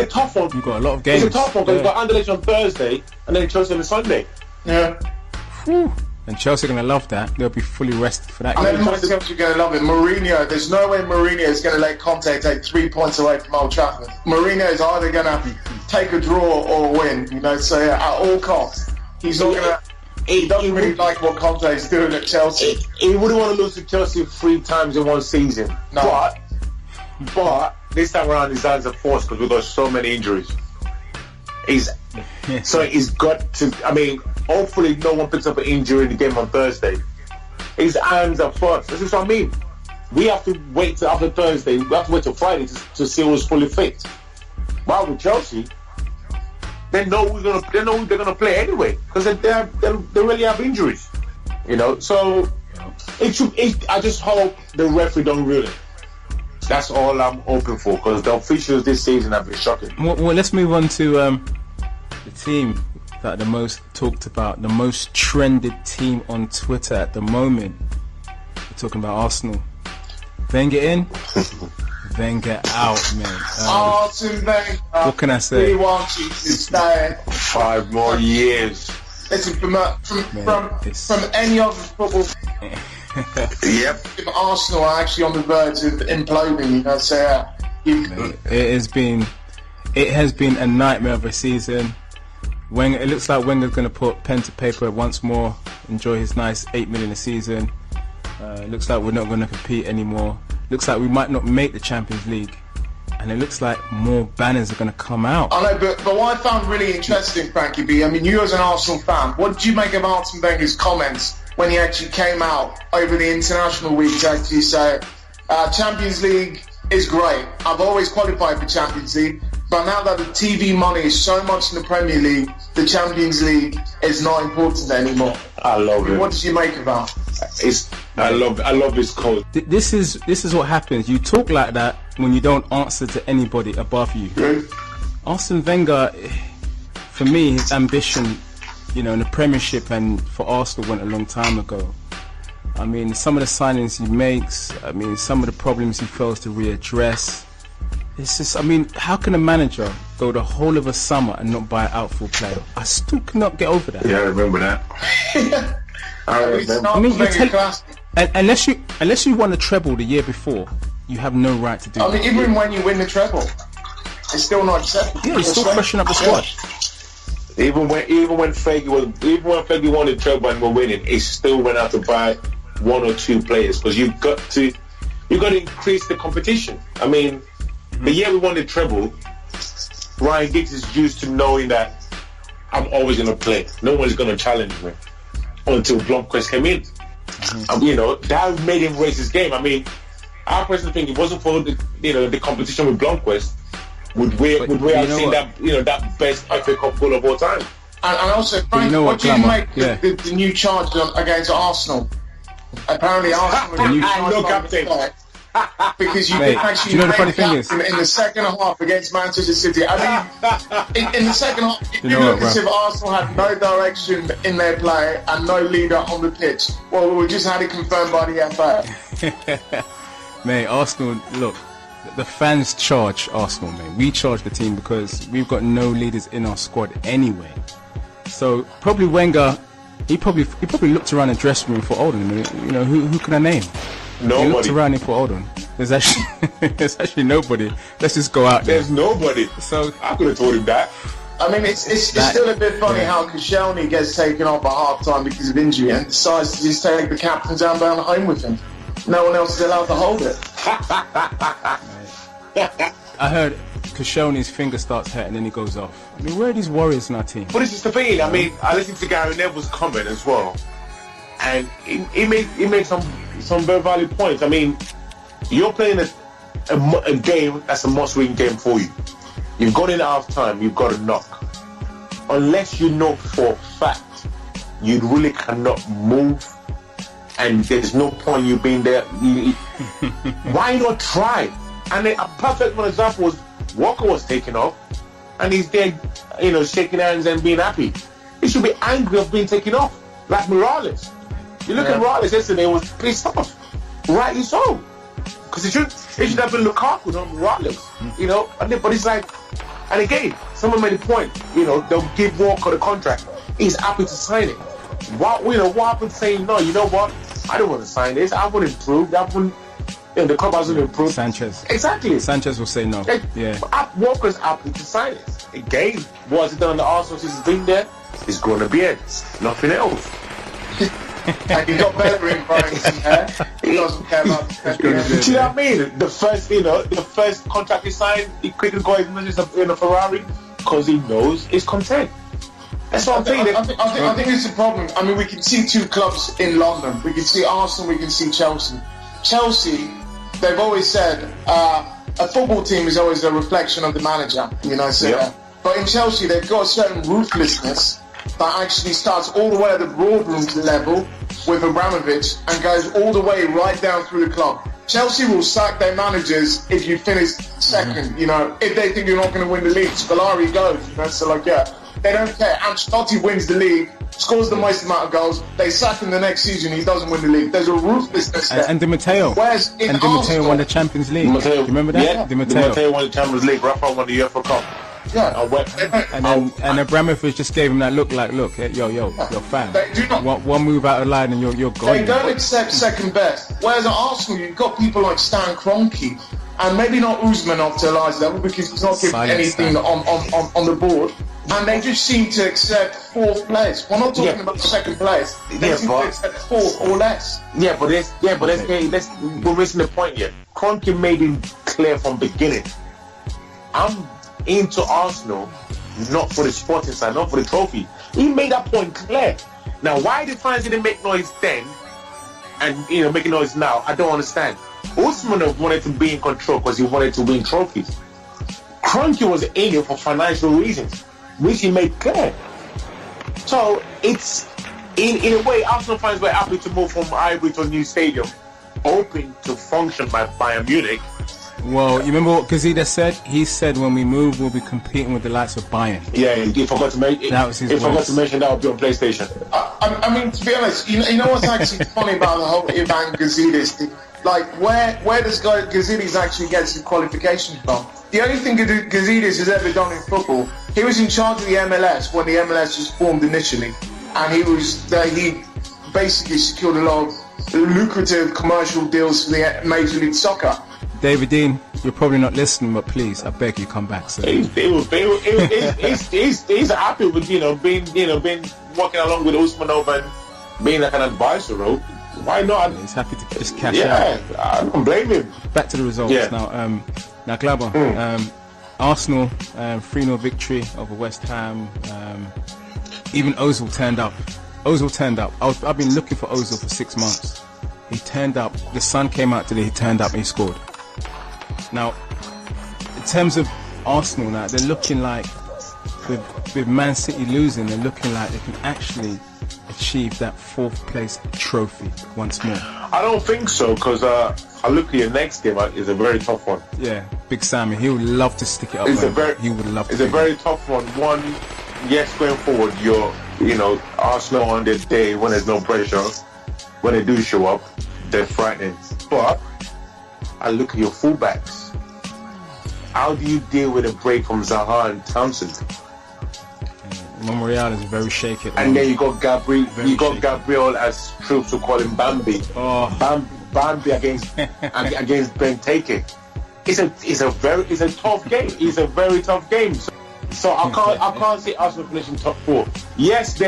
tough one. You've got a lot of games. It's a tough one because you've got Anderlecht on Thursday and then Chelsea on Sunday. Yeah. Whew. And Chelsea are going to love that. They'll be fully rested for that game. And then Chelsea are going to love it. Mourinho, there's no way Mourinho is going to let Conte take 3 points away from Old Trafford. Mourinho is either going to take a draw or win. So at all costs, he's not going to... He doesn't really like what Conte is doing at Chelsea. He wouldn't want to lose to Chelsea 3 times in one season. No. But this time around his hands are forced because we've got so many injuries. So he's got to... hopefully no one picks up an injury in the game on Thursday. His hands are forced. This is what I mean. We have to wait till after Thursday. We have to wait till Friday to see who's fully fit. While with Chelsea... They know who they're going to play anyway because they really have injuries, So I just hope the referee don't rule it. That's all I'm hoping for because the officials this season have been shocking. Well, let's move on to the team that the most talked about, the most trended team on Twitter at the moment. We're talking about Arsenal. Wenger in, Wenger out, man. Arsene Wenger. What can I say? We want you to stay 5 more years. Listen, from any other football. Yep. If Arsenal are actually on the verge of imploding, you know, so it has been a nightmare of a season. It looks like Wenger's going to put pen to paper once more, enjoy his nice 8 million a season. It looks like we're not going to compete anymore. Looks like we might not make the Champions League, and it looks like more banners are going to come out. I know, but what I found really interesting, Frankie B, I mean, you as an Arsenal fan, what did you make of Arsene Wenger's comments when he actually came out over the international week to actually say, Champions League is great. I've always qualified for Champions League, but now that the TV money is so much in the Premier League, the Champions League is not important anymore. I love it. What did you make of that? I love his quote. This is what happens. You talk like that when you don't answer to anybody above you. Arsene Wenger, for me, his ambition, you know, in the Premiership and for Arsenal went a long time ago. I mean, some of the signings he makes, I mean, some of the problems he fails to readdress. It's just, I mean, how can a manager go the whole of a summer and not buy an outfield player? I still cannot get over that. Yeah, I remember that. I mean, unless you won a treble the year before, you have no right to do that. I mean, even when you win the treble, it's still not acceptable. Yeah, you're still freshening up the squad. Even when Fergie won the treble and we're winning, he still went out to buy 1 or 2 players because you've got to increase the competition. I mean, the year we won the treble, Ryan Giggs is used to knowing that I'm always going to play. No one's going to challenge me until Blomqvist came in. You know, that made him raise his game. I mean, I personally think it wasn't for the competition with Blomqvist, would we have seen that best FA Cup goal of all time. And also, Frank, what do you make the new charge against Arsenal? Apparently, Arsenal no captain. Because you Mate, can actually do you know the funny thing is? in the second half against Manchester City. I mean, in the second half, if you look as if Arsenal had no direction in their play and no leader on the pitch. Well, we just had it confirmed by the FA. Mate, Arsenal, look, the fans charge Arsenal, mate. We charge the team because we've got no leaders in our squad anyway. So probably Wenger, he probably looked around the dressing room for, hold on a minute, you know, who can I name? Nobody. He looked around him for, hold on, there's actually nobody. Let's just go out there. There's nobody. So I could have told him that. I mean, it's still a bit funny how Koscielny gets taken off at half-time because of injury and decides to just take the captain's armband home with him. No one else is allowed to hold it. I heard Koscielny's finger starts hurting and then he goes off. I mean, where are these warriors in our team? But this is the thing. I mean, I listened to Gary Neville's comment as well, and he made some very valid points. I mean, you're playing a game that's a must-win game for you. You've got in at half-time, you've got a knock. Unless you know for a fact you really cannot move and there's no point you being there, why not try? And a perfect one example was Walker was taken off and he's there, you know, shaking hands and being happy. He should be angry of being taken off, like Morales. You look at Morales yesterday, he was pissed off. Rightly so. Because it should have been Lukaku, not Morales. You know, but it's like, and again, someone made a point, you know, they'll give Walker the contract. He's happy to sign it. What happened saying, no, you know what? I don't want to sign this. I wouldn't improve. The club hasn't improved. Sanchez. Exactly. Sanchez will say no. Yeah. Walker's happy to sign it. Again, what has it done on the Arsenal since he's been there? It's going to be it. Nothing else. And he got better in Brighton. He doesn't care about the Do you know what I mean? The first contract he signed, he quickly got his in a Ferrari because he knows he's content. That's what I'm saying. I think it's a problem. I mean, we can see 2 clubs in London. We can see Arsenal, we can see Chelsea. Chelsea, they've always said a football team is always a reflection of the manager, you know. So, but in Chelsea, they've got a certain ruthlessness that actually starts all the way at the boardroom level with Abramovich and goes all the way right down through the club. Chelsea will sack their managers if you finish second, you know, if they think you're not going to win the league. Scolari goes, you know, so like, yeah, they don't care. Ancelotti wins the league, scores the most amount of goals. They sack him the next season, he doesn't win the league. There's a ruthlessness there. And Di Matteo. Whereas in Arsenal, won the Champions League. Di Matteo, you remember that? Yeah, Di Matteo won the Champions League. Rafa won the UEFA Cup. Yeah. And Abramovich just gave him that look like, look, you're fan. They do not. One move out of line and you're gone. They don't accept second best. Whereas at Arsenal, you've got people like Stan Kroenke, and maybe not Usman up to Eli's level because he's not giving anything on the board. And they just seem to accept fourth place. We're not talking about second place. They seem to accept fourth or less. We're missing the point here. Kroenke made it clear from beginning. I'm into Arsenal, not for the sporting side, not for the trophy. He made that point clear. Now, why the fans didn't make noise then, and making noise now, I don't understand. Usman wanted to be in control because he wanted to win trophies. Kroenke was in it for financial reasons, which he made clear. So it's in a way, Arsenal fans were happy to move from Ivory to a new stadium, hoping to function by Bayern Munich. Well, you remember what Gazidis said? He said when we move, we'll be competing with the likes of Bayern. Yeah, he forgot to mention that would be on PlayStation. I mean, to be honest, you know what's actually funny about the whole Ivan Gazidis thing? Like, where does Gazidis actually get his qualifications from? The only thing Gazidis has ever done in football, he was in charge of the MLS when the MLS was formed initially, and he basically secured a lot of lucrative commercial deals for the Major League Soccer. David Dean, you're probably not listening, but please, I beg you, come back, sir. He's happy with being working along with Usmanov and being like an advisor, role. Why not? He's happy to just cash out. I don't blame him. Back to the results now. Now, Glaber, Arsenal 3-0 victory over West Ham. Even Ozil turned up. I've been looking for Ozil for 6 months. He turned up. The sun came out today. He turned up and he scored. Now, in terms of Arsenal now, they're looking like, with Man City losing, they're looking like they can actually achieve that 4th place trophy once more. I don't think so, because I look at your next game. It's a very tough one. Yeah, Big Sammy, he would love to stick it up. He would love to. It's a very tough one. Yes, going forward, Arsenal on their day when there's no pressure, when they do show up, they're frightening. But I look at your fullbacks. How do you deal with a break from Zuhayr and Townsend? Monreal is very shaky. And then you got Gabriel. Gabriel as troops to call him Bambi. Bambi against Benteke. It's a tough game. It's a very tough game. So I can't say Arsenal finishing top 4. Yes,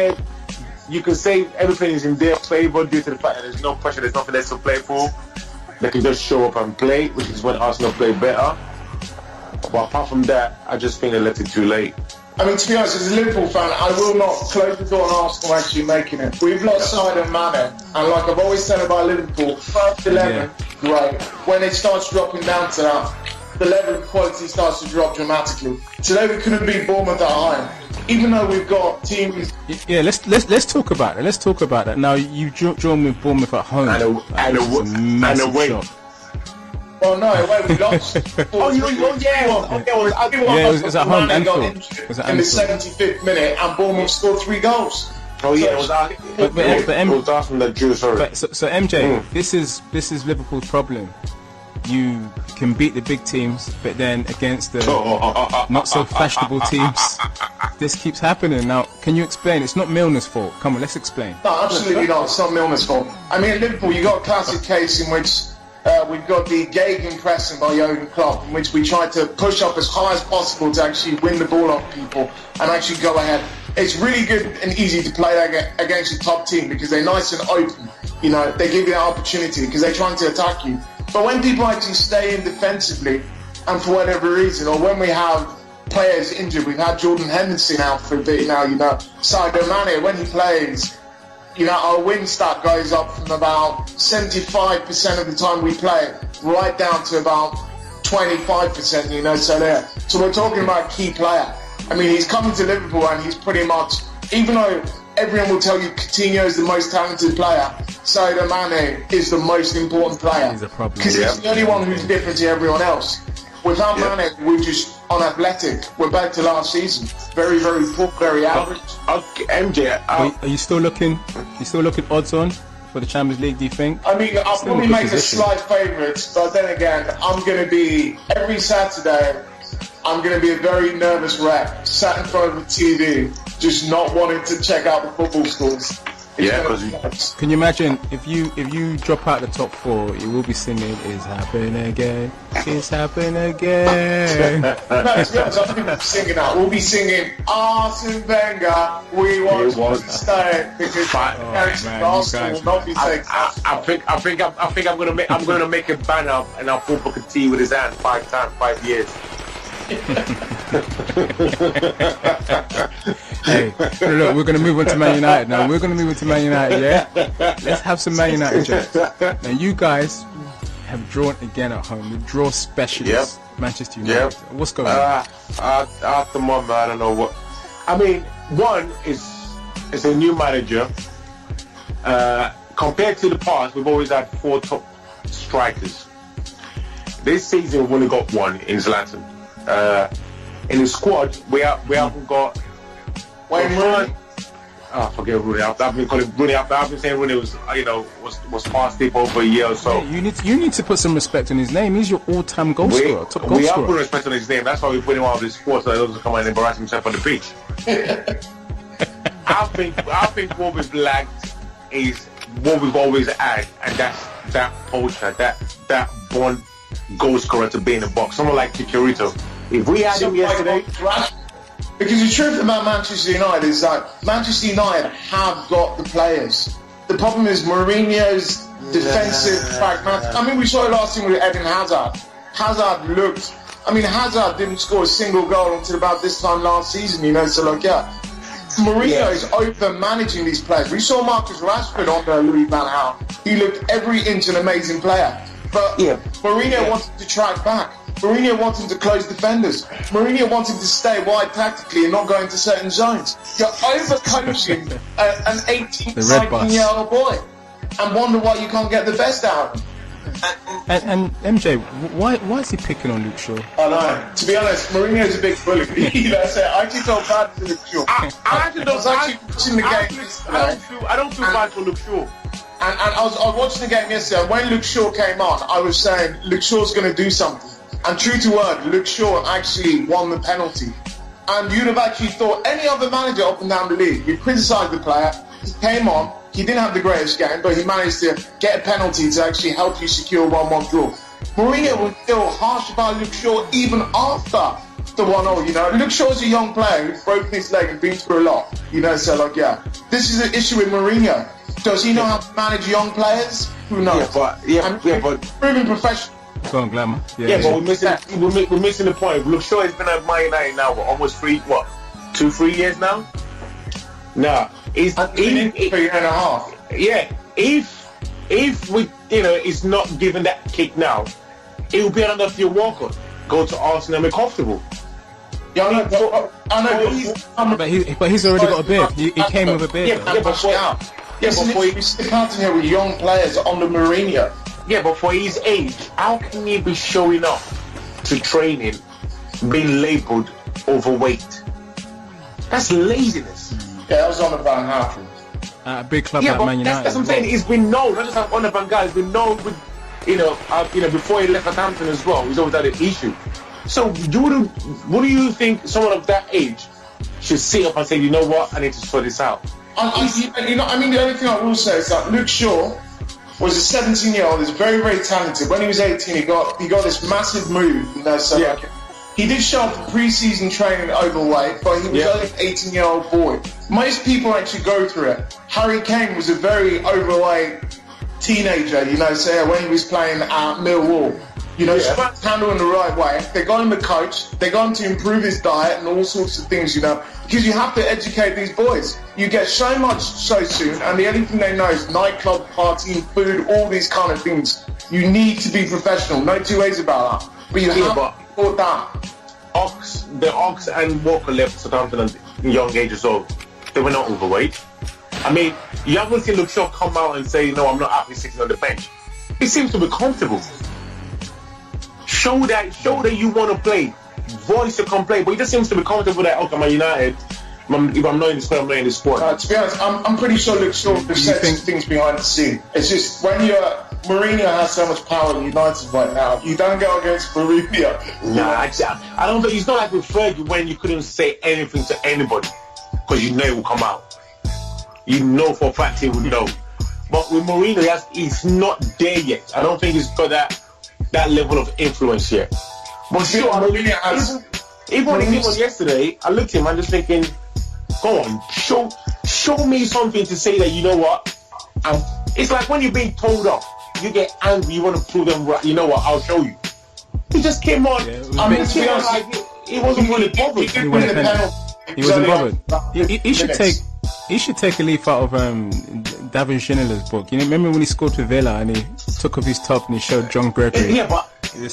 you can say everything is in their favour due to the fact that there's no pressure, there's nothing else to play for. They can just show up and play, which is when Arsenal play better. But apart from that, I just think they left it too late. I mean, to be honest, as a Liverpool fan, I will not close the door on Arsenal actually making it. We've lost Sadio Mane, and like I've always said about Liverpool, first 11, great. When it starts dropping down to that, the level of quality starts to drop dramatically. Today we couldn't beat Bournemouth at home, even though we've got teams. Yeah, let's talk about it. Let's talk about that. Now you drawn with Bournemouth at home, and away. Well, no, we lost. It was at home. Anfield. In the 75th minute, and Bournemouth scored 3 goals. Oh yeah, it was Arsenal that drew. Sorry. So MJ, this is Liverpool's problem. You can beat the big teams, but then against the not so fashionable teams, this keeps happening. Now, can you explain? It's not Milner's fault. Come on, let's explain. No, absolutely not. It's not Milner's fault. I mean, at Liverpool, you got a classic case in which we've got the gegenpressing by Jurgen Klopp, in which we try to push up as high as possible to actually win the ball off people and actually go ahead. It's really good and easy to play that against a top team because they're nice and open. They give you that opportunity because they're trying to attack you. But when people actually stay in defensively, and for whatever reason, or when we have players injured, we've had Jordan Henderson out for a bit now, Sadio Mane, when he plays, our win stat goes up from about 75% of the time we play, right down to about 25%, so we're talking about a key player. I mean, he's coming to Liverpool and he's pretty much, even though everyone will tell you Coutinho is the most talented player, Sadio Mane is the most important player. He's a problem. Because he's the only one who's different to everyone else. Without Mane, we're just unathletic. We're back to last season. Very, very poor, very average. Okay, MJ. Are you still looking? Odds on for the Champions League? Do you think? I mean, I'll probably make the slight favourites, but then again, I'm going to be every Saturday. I'm going to be a very nervous wreck, sat in front of the TV, just not wanting to check out the football scores. Because can you imagine if you drop out the top 4, you will be singing "It's happening again, it's happening again." No, to be honest, I don't think we'll be singing that. We'll be singing Arsene Wenger, we want to stay, because Arsenal will not be taken. I think I'm gonna make a banner and I'll put Booker T with his hand 5 years. Hey, look, we're going to move on to Man United now. Yeah? Let's have some Man United jokes. Now, you guys have drawn again at home. The draw specialists, Manchester United. What's going on? At the moment, I don't know what. I mean, one is a new manager. Compared to the past, we've always had 4 top strikers. This season, we've only got 1 in Zlatan. In the squad, we haven't got. Wayne Rooney. I forget Rooney. I've been calling Rooney. I've been saying Rooney was past it over a year or so. Yeah, you need to put some respect on his name. He's your all-time goal scorer, top goal We scorer. have put respect on his name. That's why we put him out of this sport, so he doesn't come out and embarrass himself on the pitch. I think what we've lacked is what we've always had, and that's that poacher, that born goal scorer to be in the box. Someone like Chicharito. If we had him yesterday. Because the truth about Manchester United is that Manchester United have got the players. The problem is Mourinho's defensive pragmatic. I mean, we saw it last year with Eden Hazard. Hazard didn't score a single goal until about this time last season, Mourinho is over managing these players. We saw Marcus Rashford under Louis van Gaal. He looked every inch an amazing player. But Mourinho wanted to track back. Mourinho wanted to close defenders. Mourinho wanted to stay wide tactically and not go into certain zones. You're over-coaching an 18-19-year-old boy and wonder why you can't get the best out of him. And MJ, why is he picking on Luke Shaw? I know. To be honest, Mourinho's a big bully. I actually felt bad for Luke Shaw. I was actually watching the game yesterday. I don't feel bad for Luke Shaw. And I was watching the game yesterday, and when Luke Shaw came on, I was saying, Luke Shaw's going to do something. And true to word, Luke Shaw actually won the penalty. And you'd have actually thought any other manager up and down the league, you'd criticise the player, he came on, he didn't have the greatest game, but he managed to get a penalty to actually help you secure a 1-1 draw. Mourinho was still harsh about Luke Shaw even after the 1-0, Luke Shaw's a young player who's broken his leg and been through a lot, This is an issue with Mourinho. Does he know how to manage young players? Who knows? But proven professional. Go on, Glamour. But we're missing the point. Luke Shaw has been at Man United now for almost 2-3 years now. Nah, he's been in for a year and a half. Yeah, if we is not given that kick now, it will be another Theo Walker. Go to Arsenal and be comfortable. Yeah, but he's already got a beard. He came with a beard. We stick out in here with young players under Mourinho. Yeah, but for his age, how can he be showing up to training being labelled overweight? That's laziness. Yeah, that was on the Van Gaal. A big club like Man United. That's what I'm saying. It's been known, not just on the Van Gaal. It's been known with, before he left Southampton as well. He's always had an issue. So, what do you think someone of that age should sit up and say, you know what, I need to sort this out? The only thing I will say is that Luke Shaw was a 17-year-old, is very, very talented. When he was 18, he got this massive move. He did show up for pre-season training overweight, but he was only an 18-year-old boy. Most people actually go through it. Harry Kane was a very overweight teenager, when he was playing at Millwall. Spurs handled in the right way. They got him a coach. They got him to improve his diet and all sorts of things, because you have to educate these boys. You get so much so soon, and the only thing they know is nightclub, partying, food, all these kind of things. You need to be professional. No two ways about that. But you have to put that. The Ox and Walker left Southampton at young age as well. They were not overweight. I mean, you haven't seen Luke Shaw come out and say, no, I'm not happy sitting on the bench. He seems to be comfortable. Show that you want to play. voice a complaint, but he just seems to be comfortable that, okay, Man United, if I'm not in the squad, I'm not in the squad. To be honest, I'm pretty sure Luke Shaw said things behind the scene. It's just when Mourinho has so much power at United right now, you don't go against Mourinho. Nah, I don't think, it's not like with Fergie when you couldn't say anything to anybody because you know it will come out. You know for a fact he will know. But with Mourinho, he's not there yet. I don't think he's got that level of influence yet. But sure, Mourinho has... Even when he came on yesterday, I looked at him, I'm just thinking, go on, show me something to say that, you know what, it's like when you're being told off, you get angry, you want to prove them right, you know what, I'll show you. He just came on, to be honest, he wasn't really bothered. He wasn't bothered. He should take a leaf out of David Ginola's book. You know, remember when he scored for Villa and he took off his top and he showed John Gregory? Yeah, but then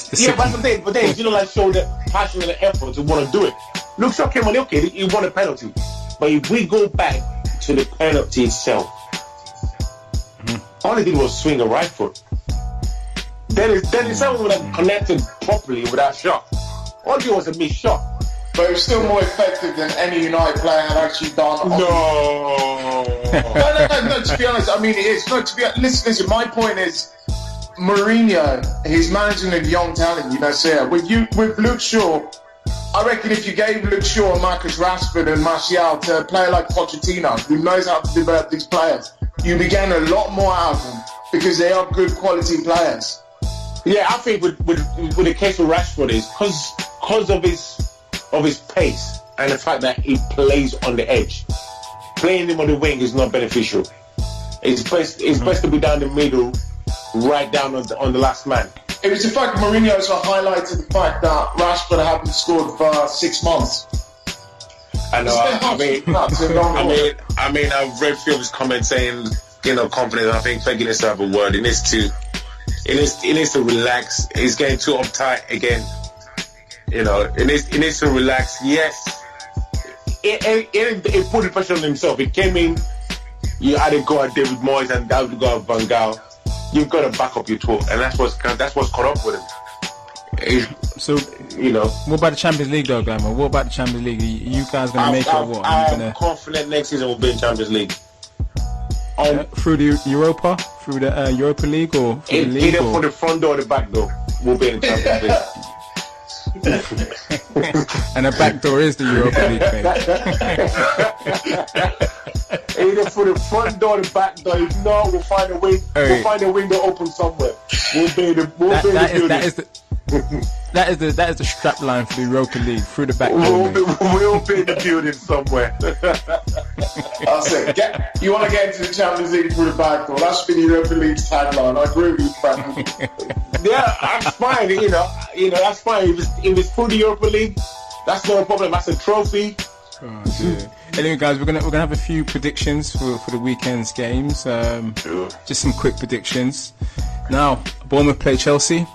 Ginola showed the passion and the effort to want to do it. Luke Shaw came on, okay, he won a penalty. But if we go back to the penalty itself, all he did was swing a right foot. Then someone would have connected properly with that shot. All he did was a missed shot. But it was still more effective than any United player had actually done. No, to be honest, I mean, it's not to be. Listen, my point is, Mourinho, he's managing a young talent, you know, so with Luke Shaw, I reckon if you gave Luke Shaw, Marcus Rashford and Martial to a player like Pochettino, who knows how to develop these players, you'd be getting a lot more out of them because they are good quality players. Yeah, I think with the case with Rashford is because of his pace and the fact that he plays on the edge. Playing him on the wing is not beneficial. It's best to be down the middle, right down on the last man. It was the fact Mourinho also highlighted the fact that Rashford hadn't scored for 6 months. I know. I mean, I've read a few of his comments saying, you know, confidence. I think Fergie needs to have a word. He needs to relax. He's getting too uptight again. You know, he needs to relax. Yes, it put the pressure on himself. It came in. You had to go at David Moyes and that would go at Van Gaal. You've got to back up your talk, and that's what's caught up with him. So, you know, what about the Champions League, though, Glamour? What about the Champions League? Are you guys gonna make it or what? I'm confident next season we'll be in Champions League. Through the Europa League, or through the league, either for the front door or the back door, we'll be in Champions League. And the back door is the Europa League, Either for the front door or the back door. If not, we'll find a way. We'll find a window open somewhere. We'll be in the building. That is the strap line for the Europa League, through the back door. We'll be in the building somewhere. I'll say, you want to get into the Champions League through the back door? That should be the Europa League's tagline. I agree with you, Frank. Yeah, that's fine. You know, that's fine. If it's through the Europa League, that's no problem. That's a trophy. Oh, dear. Anyway, guys, we're gonna have a few predictions for the weekend's games. Just some quick predictions. Now, Bournemouth play Chelsea.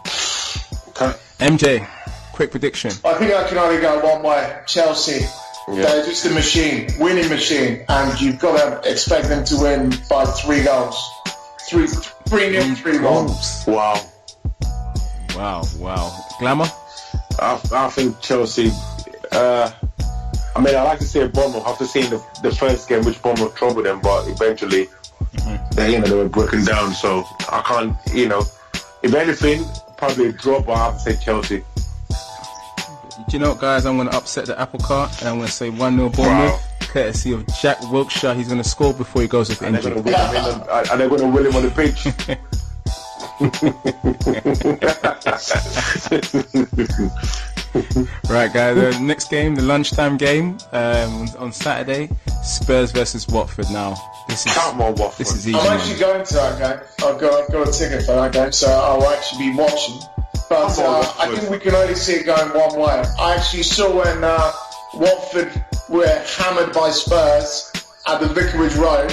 MJ, quick prediction. I think I can only go one way. Chelsea. Yeah. They're just a machine, winning machine, and you've got to expect them to win by 3 goals. 3-0, 3-1. Wow. Glamour? I think Chelsea. I mean, I like to say Bournemouth after seeing the first game, which Bournemouth troubled them, but eventually, they were broken down. So I can't, if anything, probably a draw, but I have to say Chelsea. Do you know what, guys? I'm going to upset the apple cart, and I'm going to say 1-0 Bournemouth, courtesy of Jack Wilshere. He's going to score before he goes off injury. And they're going to will him on the pitch. Right, guys, the next game, the lunchtime game on Saturday, Spurs versus Watford. Now, this is easy. I'm actually going to that game. I've got a ticket for that game, so I'll actually be watching. But I think we can only see it going one way. I actually saw when Watford were hammered by Spurs at the Vicarage Road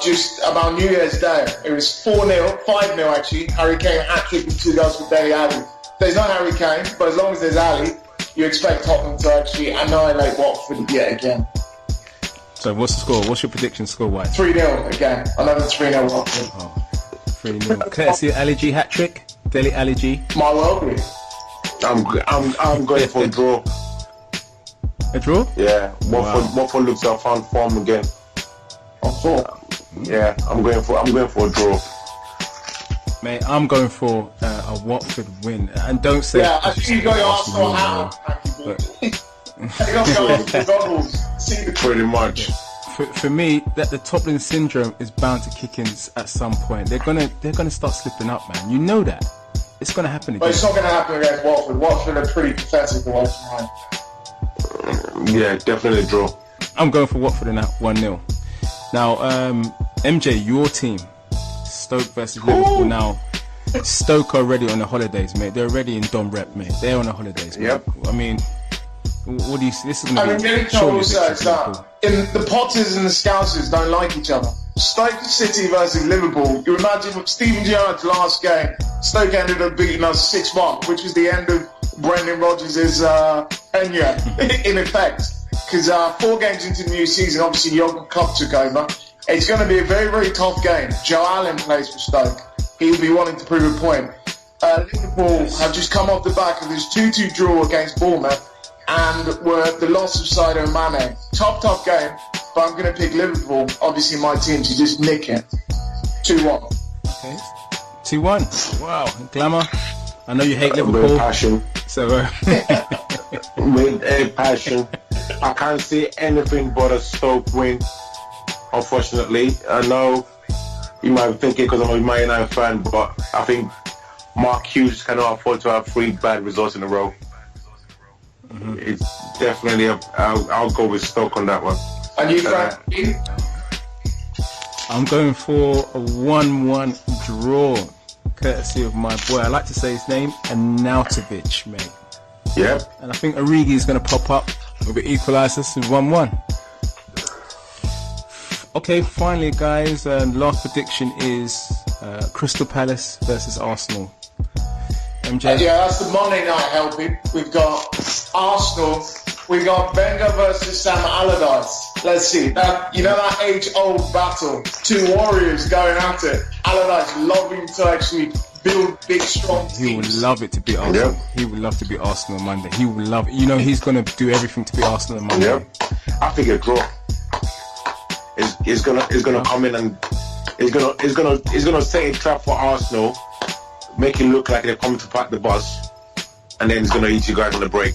just about New Year's Day. It was 4-0, 5-0 actually. Harry Kane hat-trick and 2 goals for Dele Alli. There's no Harry Kane, but as long as there's Ali, you expect Tottenham to actually annihilate Watford yet again. So what's the score? What's your prediction score-wise? 3-0 again. Another 3-0 Watford. 3-0. Courtesy of Ali G hat-trick. Dele Alli G. My welcome. I'm going for a draw. A draw? Yeah. Watford looks like found form again. Yeah, I'm going for a draw. Mate, I'm going for a Watford win. And don't say... Yeah, I think you got your Arsenal hat. You got your Arsenal goggles. Pretty much. For me, that the Toplin syndrome is bound to kick in at some point. They're gonna start slipping up, man. You know that. It's gonna happen again. But it's not gonna happen against Watford. Watford are pretty pathetic away from home. Yeah, definitely a draw. I'm going for Watford in that 1-0. Now, MJ, your team, Stoke versus Liverpool. Now, Stoke are already on the holidays, mate. They're already in Dom Rep, mate. They're on the holidays. Yep. Mate. I mean, what do you see? This is I mean, the only trouble is that the Potters and the Scousers don't like each other. Stoke City versus Liverpool. You imagine with Steven Gerrard's last game, Stoke ended up beating us 6-1, which was the end of Brendan Rodgers' tenure, in effect. Because 4 games into the new season, obviously Jurgen Klopp took over. It's going to be a very, very tough game. Joe Allen plays for Stoke. He'll be wanting to prove a point. Liverpool have just come off the back of this 2-2 draw against Bournemouth and were the loss of Sadio Mane. Tough game, but I'm going to pick Liverpool, obviously my team, to just nick it. 2-1. Okay. 2-1. Wow. Glamour. I know you hate Liverpool. With passion. So, with a passion. I can't see anything but a Stoke win, unfortunately. I know you might be thinking because I'm a Man United fan, but I think Mark Hughes cannot afford to have 3 bad results in a row. Mm-hmm. It's definitely I'll go with Stoke on that one. And you, Frank? I'm going for a 1-1 draw, courtesy of my boy. I like to say his name, Arnautovic, mate. Yep. And I think Origi is going to pop up with the equalisers with 1-1. Okay, finally, guys, last prediction is Crystal Palace versus Arsenal. MJ? Yeah, that's the Monday night helping. We've got Arsenal. We've got Wenger versus Sam Allardyce. Let's see. That, you know that age-old battle. 2 warriors going at it. Allardyce loving to actually build big, strong teams. He would love it to beat Arsenal. Yep. He would love to beat Arsenal on Monday. He would love it. You know, he's going to do everything to beat Arsenal on Monday. Yep. I think a draw. He's gonna come in and he's gonna set a trap for Arsenal, make it look like they're coming to pack the bus, and then he's gonna eat you guys on the break.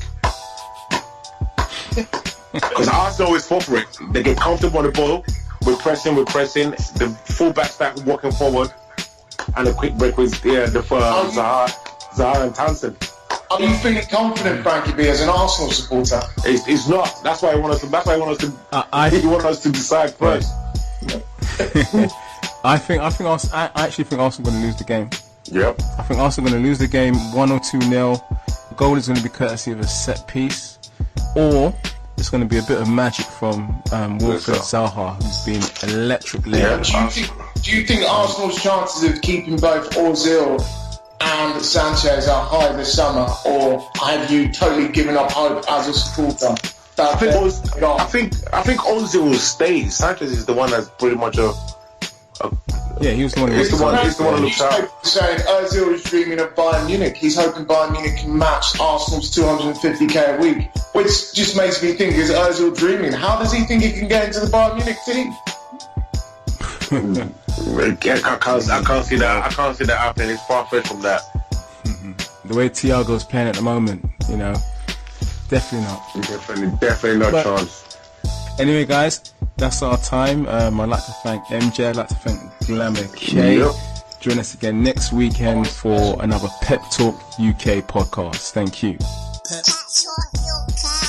Because Arsenal always fall for it. They get comfortable on the ball. We're pressing. The fullbacks start walking forward, and a quick break with Zuhayr and Townsend. Are you feeling confident, Frankie B, as an Arsenal supporter? It's not. That's why I want us to. He want us to decide first. I actually think Arsenal going to lose the game. Yep. I think Arsenal going to lose the game 1 or 2-0. The goal is going to be courtesy of a set piece, or it's going to be a bit of magic from Wilfred Zaha, who's been electric lately. Yeah. Do you think Arsenal's chances of keeping both Ozil and Sanchez are high this summer, or have you totally given up hope as a supporter? I think Ozil will stay. Sanchez is the one that's pretty much he was the one. He's the one who looks out. Saying Ozil is dreaming of Bayern Munich. He's hoping Bayern Munich can match Arsenal's 250k a week, which just makes me think: is Ozil dreaming? How does he think he can get into the Bayern Munich team? I can't see that. I can't see that happening. It's far fetched from that. The way Thiago's playing at the moment, you know, definitely not. Definitely no chance. Anyway, guys, that's our time. I'd like to thank MJ. I'd like to thank Glamour K. Yep. Join us again next weekend for another Pep Talk UK podcast. Thank you. Pep Talk UK.